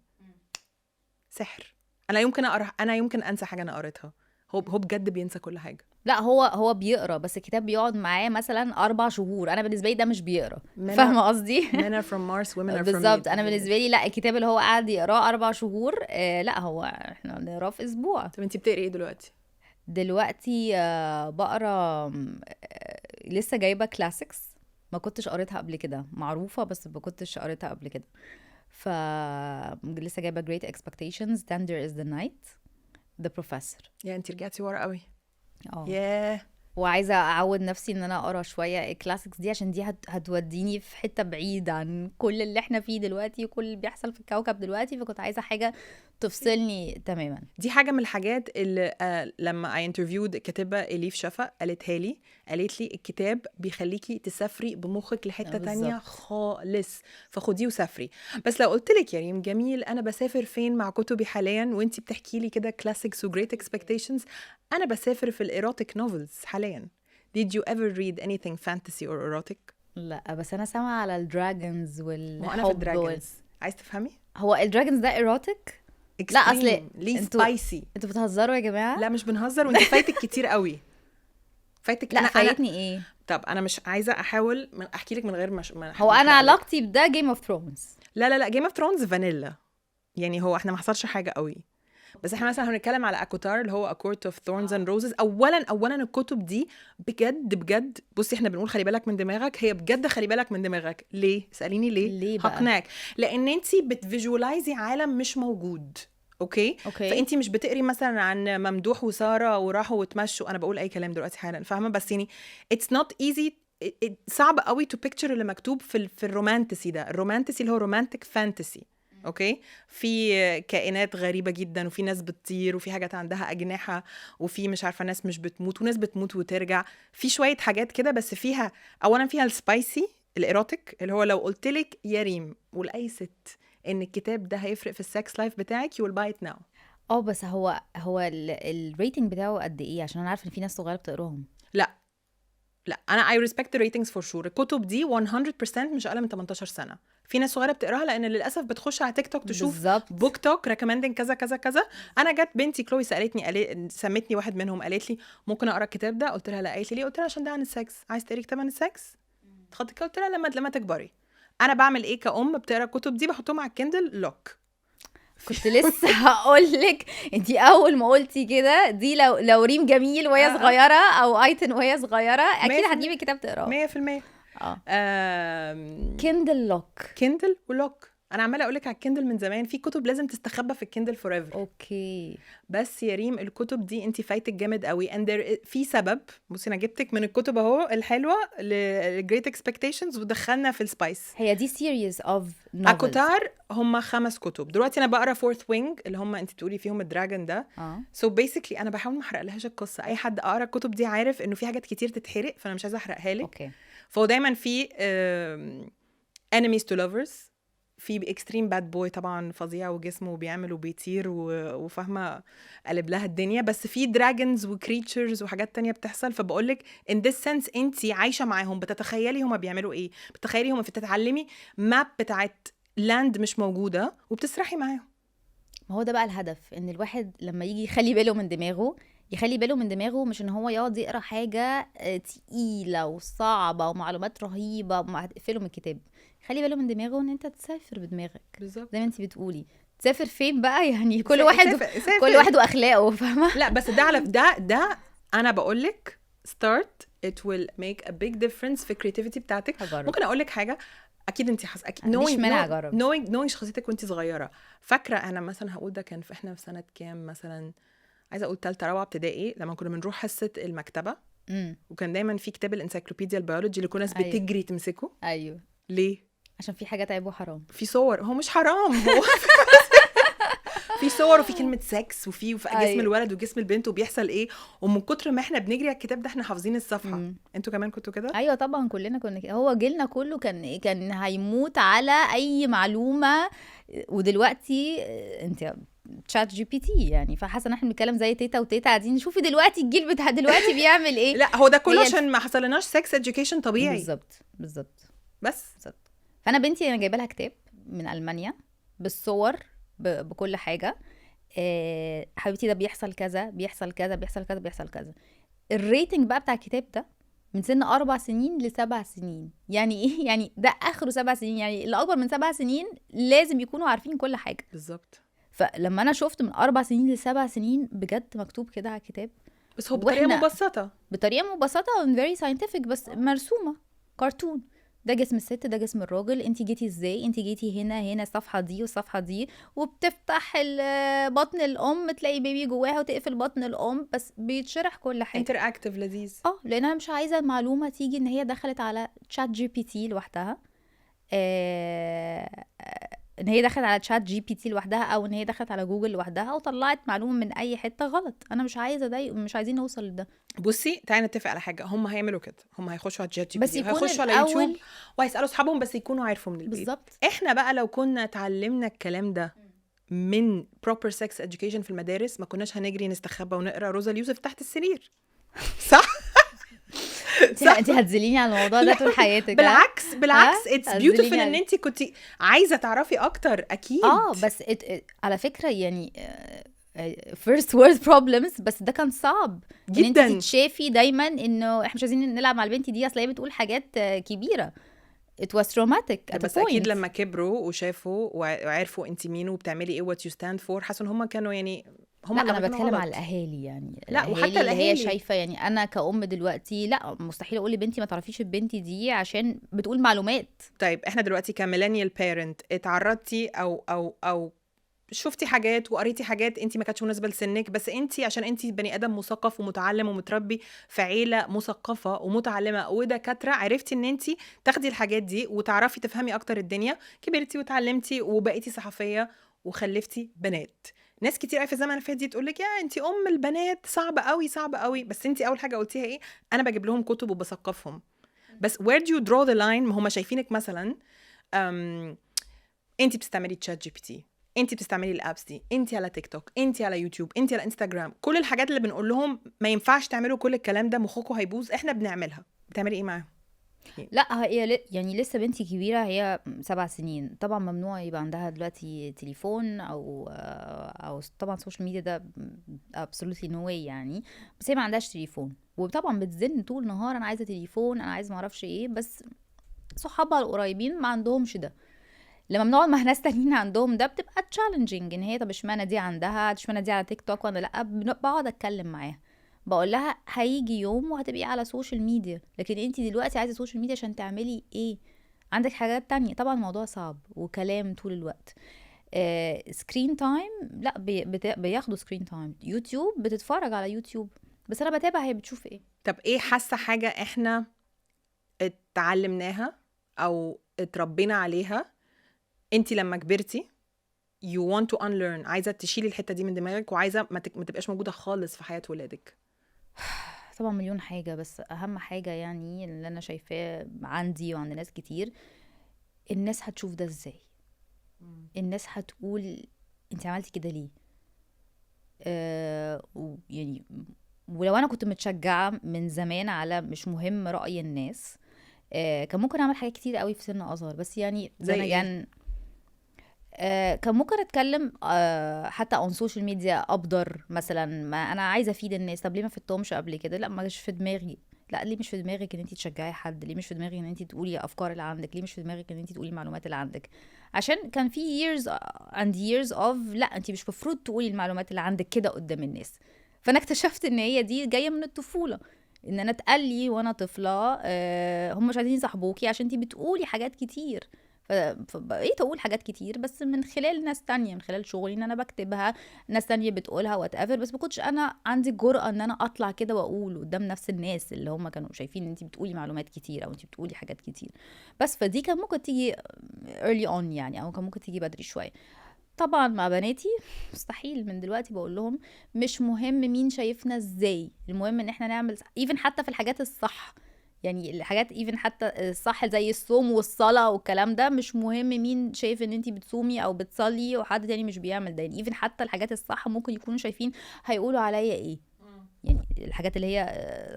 سحر. انا يمكن انسى حاجه انا قريتها، هو بجد بينسى كل حاجه. لا هو بيقرا، بس الكتاب بيقعد معاه مثلا 4 شهور. انا بالنسبه لي ده مش بيقرا، فاهمه قصدي؟ Men are from Mars, women are from بالظبط. انا بالنسبه لي لا، الكتاب اللي هو قاعد يقراه 4 شهور لا، هو احنا نقراه في اسبوع. طب انتي بتقري ايه دلوقتي بقرا لسه جايبه كلاسيكس، ما كنتش قريتها قبل كده، معروفه بس ما كنتش قريتها قبل كده. لسه جايبه Great Expectations, Tender is the Night, The Professor. انتي رجعتي ورا قوي. ياه وعايزه اعود نفسي ان انا اقرا شويه الكلاسيكس دي، عشان دي هتوديني في حته بعيده عن كل اللي احنا فيه دلوقتي وكل اللي بيحصل في الكوكب دلوقتي، فكنت عايزه حاجه تفصلني تماما. دي حاجة من الحاجات اللي لما I interviewed كاتبة إليف شفا قالت لي الكتاب بيخليكي تسافري بمخك لحتة تانية بالظبط. خالص، فخديه وسافري. بس لو قلت لك يا ريم جميل أنا بسافر فين مع كتبي حاليا وانتي بتحكي لي كده classics و great expectations، أنا بسافر في الإيروتيك novels حاليا. Did you ever read anything fantasy or erotic؟ لا بس انا سامعه على الدراجونز ما هو أنا في والحب الدراجونز عايز تفهمي؟ هو الدراجونز ده ايروتيك؟ لا اصل ليه انتوا سبايسي. انتوا بتهزروا يا جماعه. لا مش بنهزر، وانت فايتك كتير قوي. فايتك. لا انا فايتني ايه؟ طب انا مش عايزه احاول احكي لك من غير ما هو انا علاقتي بده جيم اوف ثرونز. لا جيم اوف ثرونز فانيلا، يعني هو احنا ما حصلش حاجه قوي، بس احنا مثلا هنتكلم على اكوتار اللي هو A Court of Thorns and Roses. اولا الكتب دي بجد بصي احنا بنقول خلي بالك من دماغك، هي بجد خلي بالك من دماغك. ليه؟ اساليني ليه بقى؟ هقنعك. لان انتي بتفيجوالايزي عالم مش موجود. اوكي فانتي مش بتقري مثلا عن ممدوح وساره وراحوا وتمشوا، انا بقول اي كلام دلوقتي حالا فاهمه، بس يعني it's not easy، صعب قوي to picture اللي مكتوب في الرومانتسي ده. الرومانتسي اللي هو رومانتك فانتسي، اوكي، في كائنات غريبه جدا، وفي ناس بتطير، وفي حاجات عندها اجنحه، وفي مش عارفه ناس مش بتموت، وناس بتموت وترجع، في شويه حاجات كده. بس فيها اولا فيها السبايسي الايروتيك اللي هو لو قلت لك يا ريم ولاي ست ان الكتاب ده هيفرق في السكس لايف بتاعك you will buy it now. بس هو الريتنج بتاعه قد ايه؟ عشان انا عارفه ان في ناس صغيره بتقراهم. لا انا I respect the ratings for sure. الكتب دي 100% مش اقل من 18 سنه. في ناس صغيره بتقراها لان للاسف بتخش على تيك توك تشوف بالظبط. بوك توك ريكومندنج كذا كذا كذا. انا جت بنتي كلوي سمتني واحد منهم، قالت لي ممكن اقرا الكتاب ده؟ قلت لها لا. قالت لي ليه؟ قلت لها عشان ده عن السكس. عايز تقري كتاب عن السكس؟ تخطي كده. قلت لها لما تكبري. انا بعمل ايه كأم بتقرا الكتب دي؟ بحطهم على الكندل لوك. كنت لسه هقول لك انتي اول ما قلتي كده دي لو ريم جميل وهي صغيره او ايتن وهي صغيره اكيد هتجيبي كتاب تقراه 100%. كندل لوك. كندل ولوك. انا عماله اقول لك على الكندل من زمان، في كتب لازم تستخبى في الكندل فور ايفر. اوكي. بس يا ريم الكتب دي انت فايتك جامد قوي في سبب. بصي انا جبتك من الكتب اهو الحلوه لجريت اكسبكتيشنز ودخلنا في السبايس. هي دي سيريز اوف نوفلز. اكوتار هم 5 كتب. دلوقتي انا بقرا فورث وينج اللي هم انت بتقولي فيهم الدراجون ده. سو بيسيكلي انا بحاول ما احرقلهاش القصه. اي حد قرا الكتب دي عارف انه في حاجات كتير تتحرق، فانا مش عايزه احرقها لك. اوكي. فهو دايما في enemies to lovers، في اكستريم باد بوي طبعا فظيع وجسمه بيعمل وبيطير وفاهمه قلب لها الدنيا، بس في دراجونز وكريتشرز وحاجات تانية بتحصل. فبقولك in this sense انتي عايشه معاهم، بتتخيلي هما بيعملوا ايه، بتتخيلي هما بتتعلمي ماب بتاعت لاند مش موجوده وبتسرحي معاهم. ما هو ده بقى الهدف، ان الواحد لما يجي يخلي باله من دماغه، يخلي باله من دماغه، مش ان هو يقعد يقرا حاجه تقيله وصعبه ومعلومات رهيبه هتقفله من الكتاب. خلي باله من دماغه ان انت تسافر بدماغك بالظبط زي ما انت بتقولي. تسافر فين بقى؟ يعني كل واحد واخلاقه، فاهمه؟ لا بس ده على ده انا بقولك start it will make a big difference في creativity بتاعتك. هجرب. ممكن اقولك حاجه اكيد انت اكيد مش مانع اجرب. knowing شخصيتك وانت صغيره. فاكره انا مثلا هقول ده كان احنا في سنه كام مثلا، عايزه اقول 3 رابعه ابتدائي، لما كنا بنروح حصه المكتبه وكان دايما في كتاب الانسايكلوبيديا البيولوجي اللي كل الناس بتجري تمسكه. ايوه. ليه؟ عشان في حاجات عيب وحرام. في صور. هو مش حرام، هو في صور وفي كلمه سكس وفي جسم الولد وجسم البنت وبيحصل ايه، ومن كتر ما احنا بنجري على الكتاب ده احنا حافظين الصفحه. انتوا كمان كنتوا كده؟ ايوه طبعا كلنا كنا كده. هو جيلنا كله كان هيموت على اي معلومه. ودلوقتي انت تشات جي بي تي يعني، فحاسه ان احنا بنتكلم زي تيتا وتيتا قاعدين شوفي دلوقتي الجيل بتاع دلوقتي بيعمل ايه. لا هو ده كله عشان ما حصلناش سكس اديوكيشن طبيعي. بالظبط. بس فانا بنتي انا جايبه لها كتاب من المانيا بالصور بكل حاجه. حبيبتي ده بيحصل كذا بيحصل كذا بيحصل كذا بيحصل كذا. الريتنج بقى بتاع الكتاب ده من سن 4 سنين ل7 سنين. يعني ايه؟ يعني ده اخره 7 سنين، يعني اللي اكبر من 7 سنين لازم يكونوا عارفين كل حاجه. بالظبط. فلما انا شفت من 4 سنين ل7 سنين بجد مكتوب كده على الكتاب، بس هو بطريقه مبسطه و very scientific، بس مرسومه كرتون. ده جسم الست، ده جسم الراجل، انت جيتي ازاي، انت جيتي هنا الصفحه دي والصفحه دي، وبتفتح بطن الام تلاقي بيبي جواها وتقفل بطن الام، بس بيتشرح كل حاجه. انتراكتيف لذيذ. لان انا مش عايزه المعلومه تيجي ان هي دخلت على تشات جي بي تي لوحدها، ان هي دخلت على تشات جي بي تي لوحدها، او ان هي دخلت على جوجل لوحدها وطلعت معلومه من اي حته غلط. انا مش عايزه ده، مش عايزين نوصل لده. بصي تعالي نتفق على حاجه، هم هيعملوا كده، هم هيخشوا على جي بس دي يكون وهيخشوا على يوتيوب الاول وهيسالوا اصحابهم، بس يكونوا عارفوا من البيت. بالظبط. احنا بقى لو كنا اتعلمنا الكلام ده من proper sex education في المدارس، ما كناش هنجري نستخبى ونقرا روزا اليوسف تحت السرير. صح. انت هتزليني على الموضوع ده طول حياتك. بالعكس بالعكس، اتس بيوتيفول ان هتزليني انت كنت عايزه تعرفي اكتر. اكيد. بس على فكره يعني first world problems، بس ده كان صعب ان انت جدا. تتشافي دايما انه احنا مش عايزين نلعب مع البنت دي، اصل هي بتقول حاجات كبيره. it was traumatic at a بس اكيد point. لما كبروا وشافوا وعرفوا انت مين وبتعملي ايه what you stand for، حاسوا ان هم كانوا يعني هم لا اللي انا كانوا بتكلم غلط. على الاهالي، يعني لا، وحتى الاهالي اللي هي الأهالي. شايفه، يعني انا كأم دلوقتي لا مستحيل اقول لبنتي ما تعرفيش البنت دي عشان بتقول معلومات. طيب احنا دلوقتي كميلينيال بيرنت اتعرضتي او شفتي حاجات وقريتي حاجات انت ما كانتش مناسبه لسنك، بس انت عشان انت بني ادم مثقف ومتعلم ومتربي في عيله مثقفه ومتعلمه ودكاتره، عرفتي ان انت تاخدي الحاجات دي وتعرفي تفهمي اكتر الدنيا. كبرتي وتعلمتي وبقيتي صحفيه وخلفتي بنات. ناس كتير قوي في الزمن اللي فات دي تقول لك يا انت ام البنات، صعبه قوي صعبه قوي، بس انت اول حاجه قلتيها ايه؟ انا بجيب لهم كتب وبثقفهم. بس where do you draw the line؟ ما هم شايفينك مثلا انت بتستعملي تشات جي بي تي، انت بتستعملي الابس دي، انت على تيك توك، انت على يوتيوب، انت على انستغرام، كل الحاجات اللي بنقول لهم ما ينفعش تعملوا كل الكلام ده، مخكم هيبوظ، احنا بنعملها. بتعملي ايه معاهم؟ لا هي يعني لسه بنتي كبيرة، هي 7 سنين، طبعا ممنوع يبقى عندها دلوقتي تليفون او طبعا السوشيال ميديا ده absolutely no way يعني. بس هي ما عندهاش تليفون، وطبعا بتزن طول النهار انا عايزة تليفون، انا عايزة معرفش ايه، بس صحابها القريبين ما عندهمش ده. لما بنقعد مع ناس تانيين عندهم ده بتبقى تشالنجينج، ان هي طب اشمعنى دي عندها، اشمعنى دي على تيك توك وانا لا. بقعد اتكلم معاها، بقول لها هيجي يوم وهتبقي على سوشيال ميديا، لكن انتي دلوقتي عايزه سوشيال ميديا عشان تعملي ايه؟ عندك حاجات تانية. طبعا الموضوع صعب وكلام طول الوقت. سكرين تايم، لا بياخدوا سكرين تايم. يوتيوب بتتفرج على يوتيوب، بس انا بتابع هي بتشوف ايه. طب ايه حاسه حاجه احنا اتعلمناها او اتربينا عليها انت لما كبرتي you want to unlearn، عايزه تشيلي الحته دي من دماغك وعايزه ما تبقاش موجوده خالص في حياه ولادك؟ طبعا مليون حاجة، بس أهم حاجة يعني اللي أنا شايفاه عندي وعند ناس كتير، الناس هتشوف ده ازاي، الناس هتقول انت عملتي كده ليه. يعني ولو أنا كنت متشجعة من زمان على مش مهم رأي الناس، كان ممكن أعمل حاجات كتير قوي في سن أصغر. بس يعني زي ايه؟ كان ممكن اتكلم حتى on social media ابدر مثلا، ما انا عايزه افيد الناس، طب ليه ما فدتهمش قبل كده؟ لا مش في دماغي. لا ليه مش في دماغك ان انت تشجعي حد؟ ليه مش في دماغك ان انت تقولي افكار اللي عندك؟ ليه مش في دماغك ان انت تقولي المعلومات اللي عندك؟ عشان كان في years and years of لا انت مش مفروض تقولي المعلومات اللي عندك كده قدام الناس. فانا اكتشفت ان هي دي جايه من الطفوله، ان انا اتقال لي وانا طفله هم مش عايزين يصاحبوكي عشان انت بتقولي حاجات كتير. فبقيت اقول حاجات كتير بس من خلال ناس تانية، من خلال شغلي ان انا بكتبها، ناس تانية بتقولها واتقفل، بس ما كنتش انا عندي الجرأة ان انا اطلع كده واقول قدام نفس الناس اللي هم كانوا شايفين ان انت بتقولي معلومات كتير او انت بتقولي حاجات كتير. بس فدي كان ممكن تيجي early on يعني، او كان ممكن تيجي بدري شوية. طبعا مع بناتي مستحيل من دلوقتي بقول لهم مش مهم مين شايفنا ازاي، المهم ان احنا نعمل even حتى في الحاجات الصح، يعني الحاجات even حتى الصح زي الصوم والصلاة والكلام ده، مش مهم مين شايف ان انتي بتصومي او بتصلي وحد تاني مش بيعمل ده. يعني even حتى الحاجات الصح ممكن يكونوا شايفين هيقولوا عليا ايه، يعني الحاجات اللي هي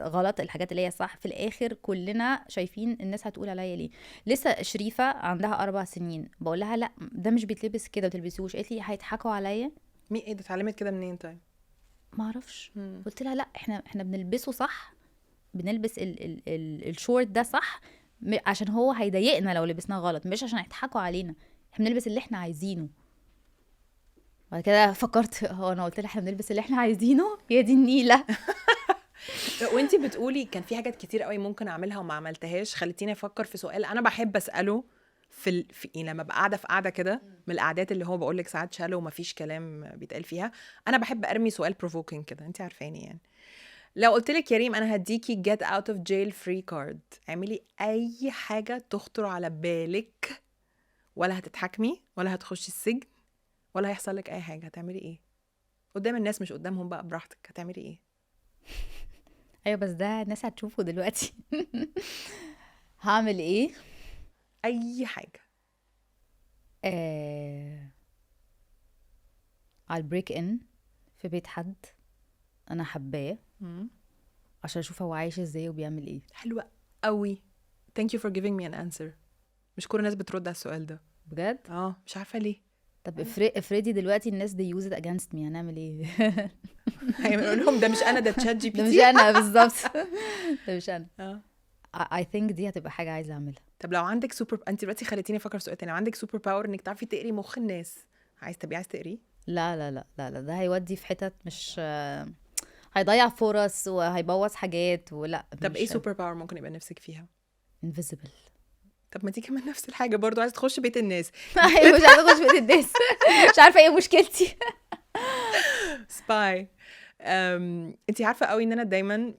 غلط، الحاجات اللي هي صح، في الاخر كلنا شايفين الناس هتقول عليا ليه. لسه شريفة عندها 4 سنين بقول لها لا ده مش بيتلبس كده، بتلبسوش. قالت لي هيضحكوا عليا. ايه ده؟ اتعلمت كده منين طيب؟ ما اعرفش. قلت لها لا احنا بنلبسه صح، بنلبس الشورت ده صح عشان هو هيضايقنا لو لبسناه غلط، مش عشان يضحكوا علينا. احنا بنلبس اللي احنا عايزينه. بعد كده فكرت هو انا قلت لها احنا بنلبس اللي احنا عايزينه، هي دي النيله. وانتي بتقولي كان في حاجات كتير قوي ممكن اعملها وما عملتهاش، خليتيني افكر في سؤال انا بحب اساله في لما ابقى قاعده في قاعده كده من القعدات اللي هو بقول لك ساعات شالو وما فيش كلام بيتقال فيها، انا بحب ارمي سؤال بروفوكينج كده، انت عارفاني يعني. لو قلت لك يا ريم انا هديكي get out of jail free card، اعملي اي حاجه تخطر على بالك، ولا هتتحاكمي ولا هتخشي السجن ولا هيحصل لك اي حاجه، هتعملي ايه؟ قدام الناس مش قدامهم بقى، براحتك، هتعملي ايه؟ ايوه بس ده الناس هتشوفه دلوقتي. هعمل ايه؟ اي حاجه. I'll break in في بيت حد انا حباه عشان اشوف هو عايش ازاي وبيعمل ايه. حلوة قوي. thank you for giving me an answer. مش كل الناس بترد على السؤال ده بجد؟ مش عارفة ليه. طب افرضي دلوقتي الناس they use it against me، هنعمل ايه؟ هيقول لهم ده مش انا، ده تشات جي بي ده مش تي. انا بالظبط. ده مش انا. اه I think دي هتبقى حاجة عايزة اعملها. طب لو عندك انت دلوقتي خليتيني افكر في سؤال تاني، لو عندك سوبر باور انك تعرفي تقري مخ الناس، عايز تقريه؟ لا لا لا لا لا، ده هيودي في حتت مش هيضيع فرص وهيبوظ حاجات ولا. طب ايه سوبر باور ممكن يبقى نفسك فيها؟ invisible. طب ما دي كمان نفس الحاجة برضو، عايز تخش بيت الناس. ايوه مش عايزة اخش بيت الناس. مش عارفة ايه مشكلتي. سباي. انت عارفة قوي ان انا دايما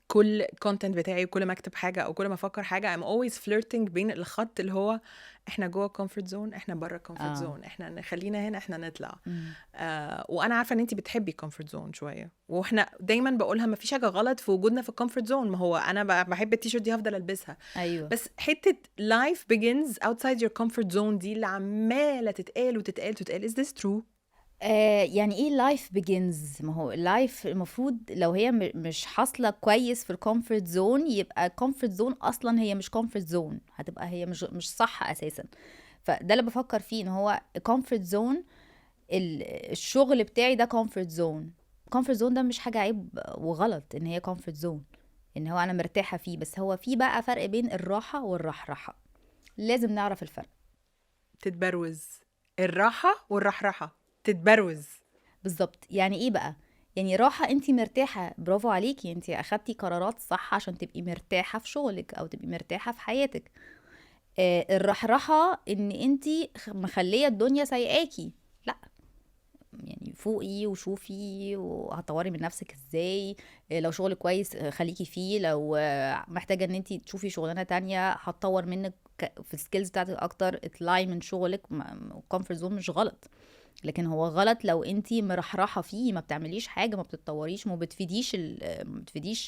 كل كونتنت بتاعي وكل ما اكتب حاجه او كل ما افكر حاجه I'm always flirting بين الخط اللي هو احنا جوه كومفورت زون، احنا بره كومفورت زون، احنا نخلينا هنا، احنا نطلع. وانا عارفه ان انت بتحبي كومفورت زون شويه، واحنا دايما بقولها ما فيش حاجه غلط في وجودنا في الكومفورت زون، ما هو انا بحب التيشيرت دي هفضل البسها. ايوه بس حته life begins outside your comfort zone دي اللي عماله تتقال وتتقال وتتقال، is this true؟ يعني ايه لايف بيجنز؟ ما هو اللايف المفروض لو هي مش حاصله كويس في الكومفورت زون، يبقى الكومفورت زون اصلا هي مش كومفورت زون، هتبقى هي مش صح اساسا. فده اللي بفكر فيه، ان هو كومفورت زون الشغل بتاعي ده كومفورت زون. كومفورت زون ده مش حاجه عيب وغلط ان هي كومفورت زون، ان هو انا مرتاحه فيه، بس هو في بقى فرق بين الراحه والرحرحه، لازم نعرف الفرق. تتبروز الراحه والرحرحه، تتبروز بالظبط. يعني ايه بقى؟ يعني راحة انتي مرتاحة، برافو عليكي، انتي اخدتي قرارات صح عشان تبقي مرتاحة في شغلك او تبقي مرتاحة في حياتك. الرحرحة ان انتي مخلية الدنيا سايقاكي، لا يعني فوقي وشوفي وهتطوري من نفسك ازاي. لو شغل كويس خليكي فيه، لو محتاجة ان انتي تشوفي شغلانة تانية هتطور منك في السكيلز بتاعتك اكتر، اطلعي من شغلك. الكومفورت زون مش غلط، لكن هو غلط لو انتي مرحرحه فيه، ما بتعمليش حاجه، ما بتتطوريش، ما بتفيديش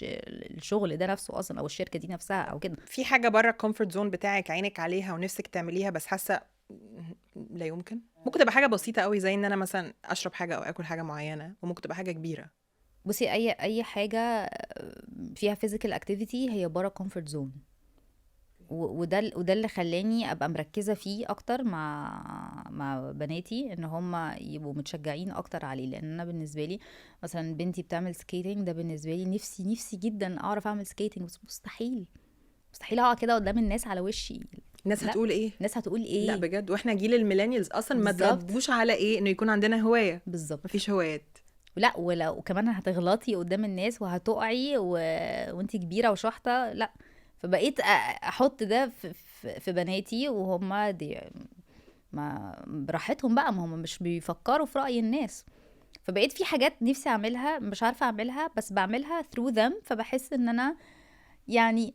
الشغل ده نفسه اصلا او الشركه دي نفسها او كده. في حاجه بره الكومفورت زون بتاعك عينك عليها ونفسك تعمليها بس حاسه لا يمكن؟ ممكن تبقى حاجه بسيطه قوي زي ان انا مثلا اشرب حاجه او اكل حاجه معينه، وممكن تبقى حاجه كبيره. بصي اي حاجه فيها physical activity هي بره comfort zone، وده اللي خلاني ابقى مركزه فيه اكتر مع بناتي، ان هم يبقوا متشجعين اكتر عليه. لان انا بالنسبه لي مثلا بنتي بتعمل سكيتنج، ده بالنسبه لي نفسي جدا اعرف اعمل سكيتنج، بس مستحيل اقع كده قدام الناس على وشي. الناس هتقول ايه؟ الناس هتقول ايه؟ لا بجد، واحنا جيل الميلينيالز اصلا ما بالظبط. تربوش على ايه انه يكون عندنا هوايه. بالظبط، مفيش هوايات. لا وكمان هتغلطي قدام الناس وهتقعي وانتي كبيره وشحطه، لا. فبقيت احط ده في بناتي، وهم دي ما براحتهم بقى، ما هم مش بيفكروا في رأي الناس. فبقيت في حاجات نفسي اعملها مش عارفه اعملها، بس بعملها through them، فبحس ان انا يعني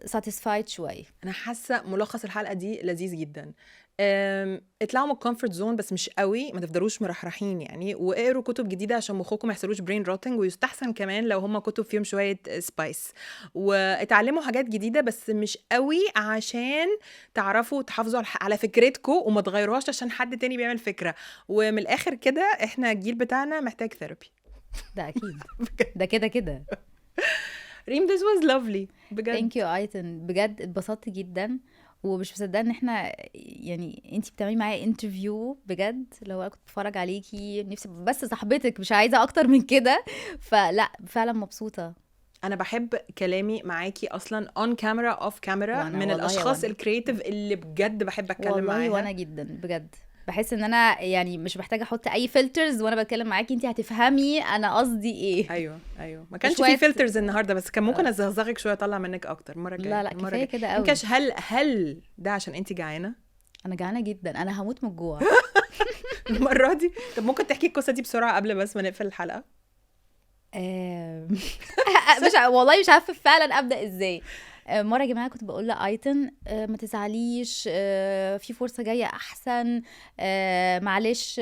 satisfied شويه. انا حاسه ملخص الحلقه دي لذيذ جدا. اطلعوا من الكومفورت زون بس مش قوي، ما تفضلوش مرحرحين يعني، واقروا كتب جديده عشان مخكم ما يحصلوش برين روتنج، ويستحسن كمان لو هم كتب فيهم شويه سبايس، واتعلموا حاجات جديده بس مش قوي عشان تعرفوا تحافظوا على فكرتكم وما تغيروهاش عشان حد تاني بيعمل فكره. ومن الاخر كده احنا الجيل بتاعنا محتاج ثيرابي. ده اكيد. ده كده. ريم this was lovely بجد. thank you ايتن، بجد اتبسطت جدا، ومش مصدقه ان احنا يعني انتي بتعملي معايا انترفيو بجد. لو انا كنت بتفرج عليكي نفسي بس صاحبتك، مش عايزه اكتر من كده. فلا فعلا مبسوطه. انا بحب كلامي معاكي اصلا on camera off camera، من والله الاشخاص وأنا. الكرييتيف اللي بجد بحب اتكلم والله معاها. وانا جدا بجد. بحس ان انا يعني مش محتاجه احط اي فلترز وانا بتكلم معاكي، انت هتفهمي انا قصدي ايه. ايوه ما كانش في شوية فلترز النهارده، بس كان ممكن ازغزغك شويه، اطلع منك اكتر المره الجايه. لا المره كفايه الجايه كده قوي. انكش. هل ده عشان انت جعانه انا جعانه جدا، انا هموت من الجوع. المره دي؟ طب ممكن تحكي القصه دي بسرعه قبل بس ما نقفل الحلقه؟ والله مش عارفه فعلا ابدا ازاي. مره يا جماعه كنت بقول لايتن ما تزعليش، في فرصه جايه احسن، معلش،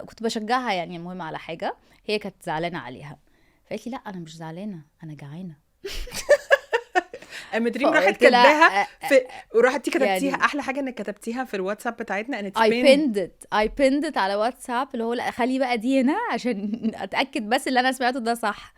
كنت بشجعها يعني المهم على حاجه هي كانت زعلانه عليها، فقالت لي لا انا مش زعلانه انا جعانه. اما دريم راحت فقلت لها كاتباها وراحتي كتبتيها. يعني احلى حاجه انك كتبتيها في الواتساب بتاعتنا ان I pinned it على واتساب، اللي هو لا خلي بقى دي هنا عشان اتاكد بس اللي انا سمعته ده صح.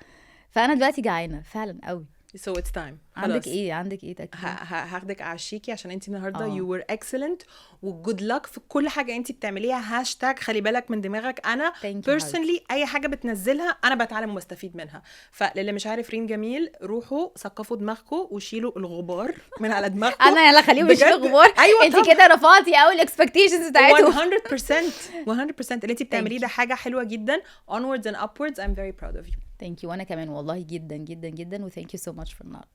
فانا دلوقتي جعانه فعلا قوي. so it's time. عندك ايه تاكيد؟ هاخدك اعشيكي عشان انت النهارده اه you were excellent وجود luck في كل حاجه انت بتعمليها. هاشتاج خلي بالك من دماغك. انا Thank you حبيبتي. personally اي حاجه بتنزلها انا بتعلم وبستفيد منها. فللي مش عارف ريم جميل، روحوا ثقفوا دماغكم وشيلوا الغبار من على دماغكم. انا يلا خليهم بجد. يشيلوا غبار. ايوه انت كده رفعتي قوي الاكسبكتيشنز بتاعتهم. 100% اللي انت بتعمليه ده حاجه حلوه جدا. onwards and upwards. I'm very proud of you. ثانك يو. وانا كمان والله جدا جدا جدا و thank you so much for not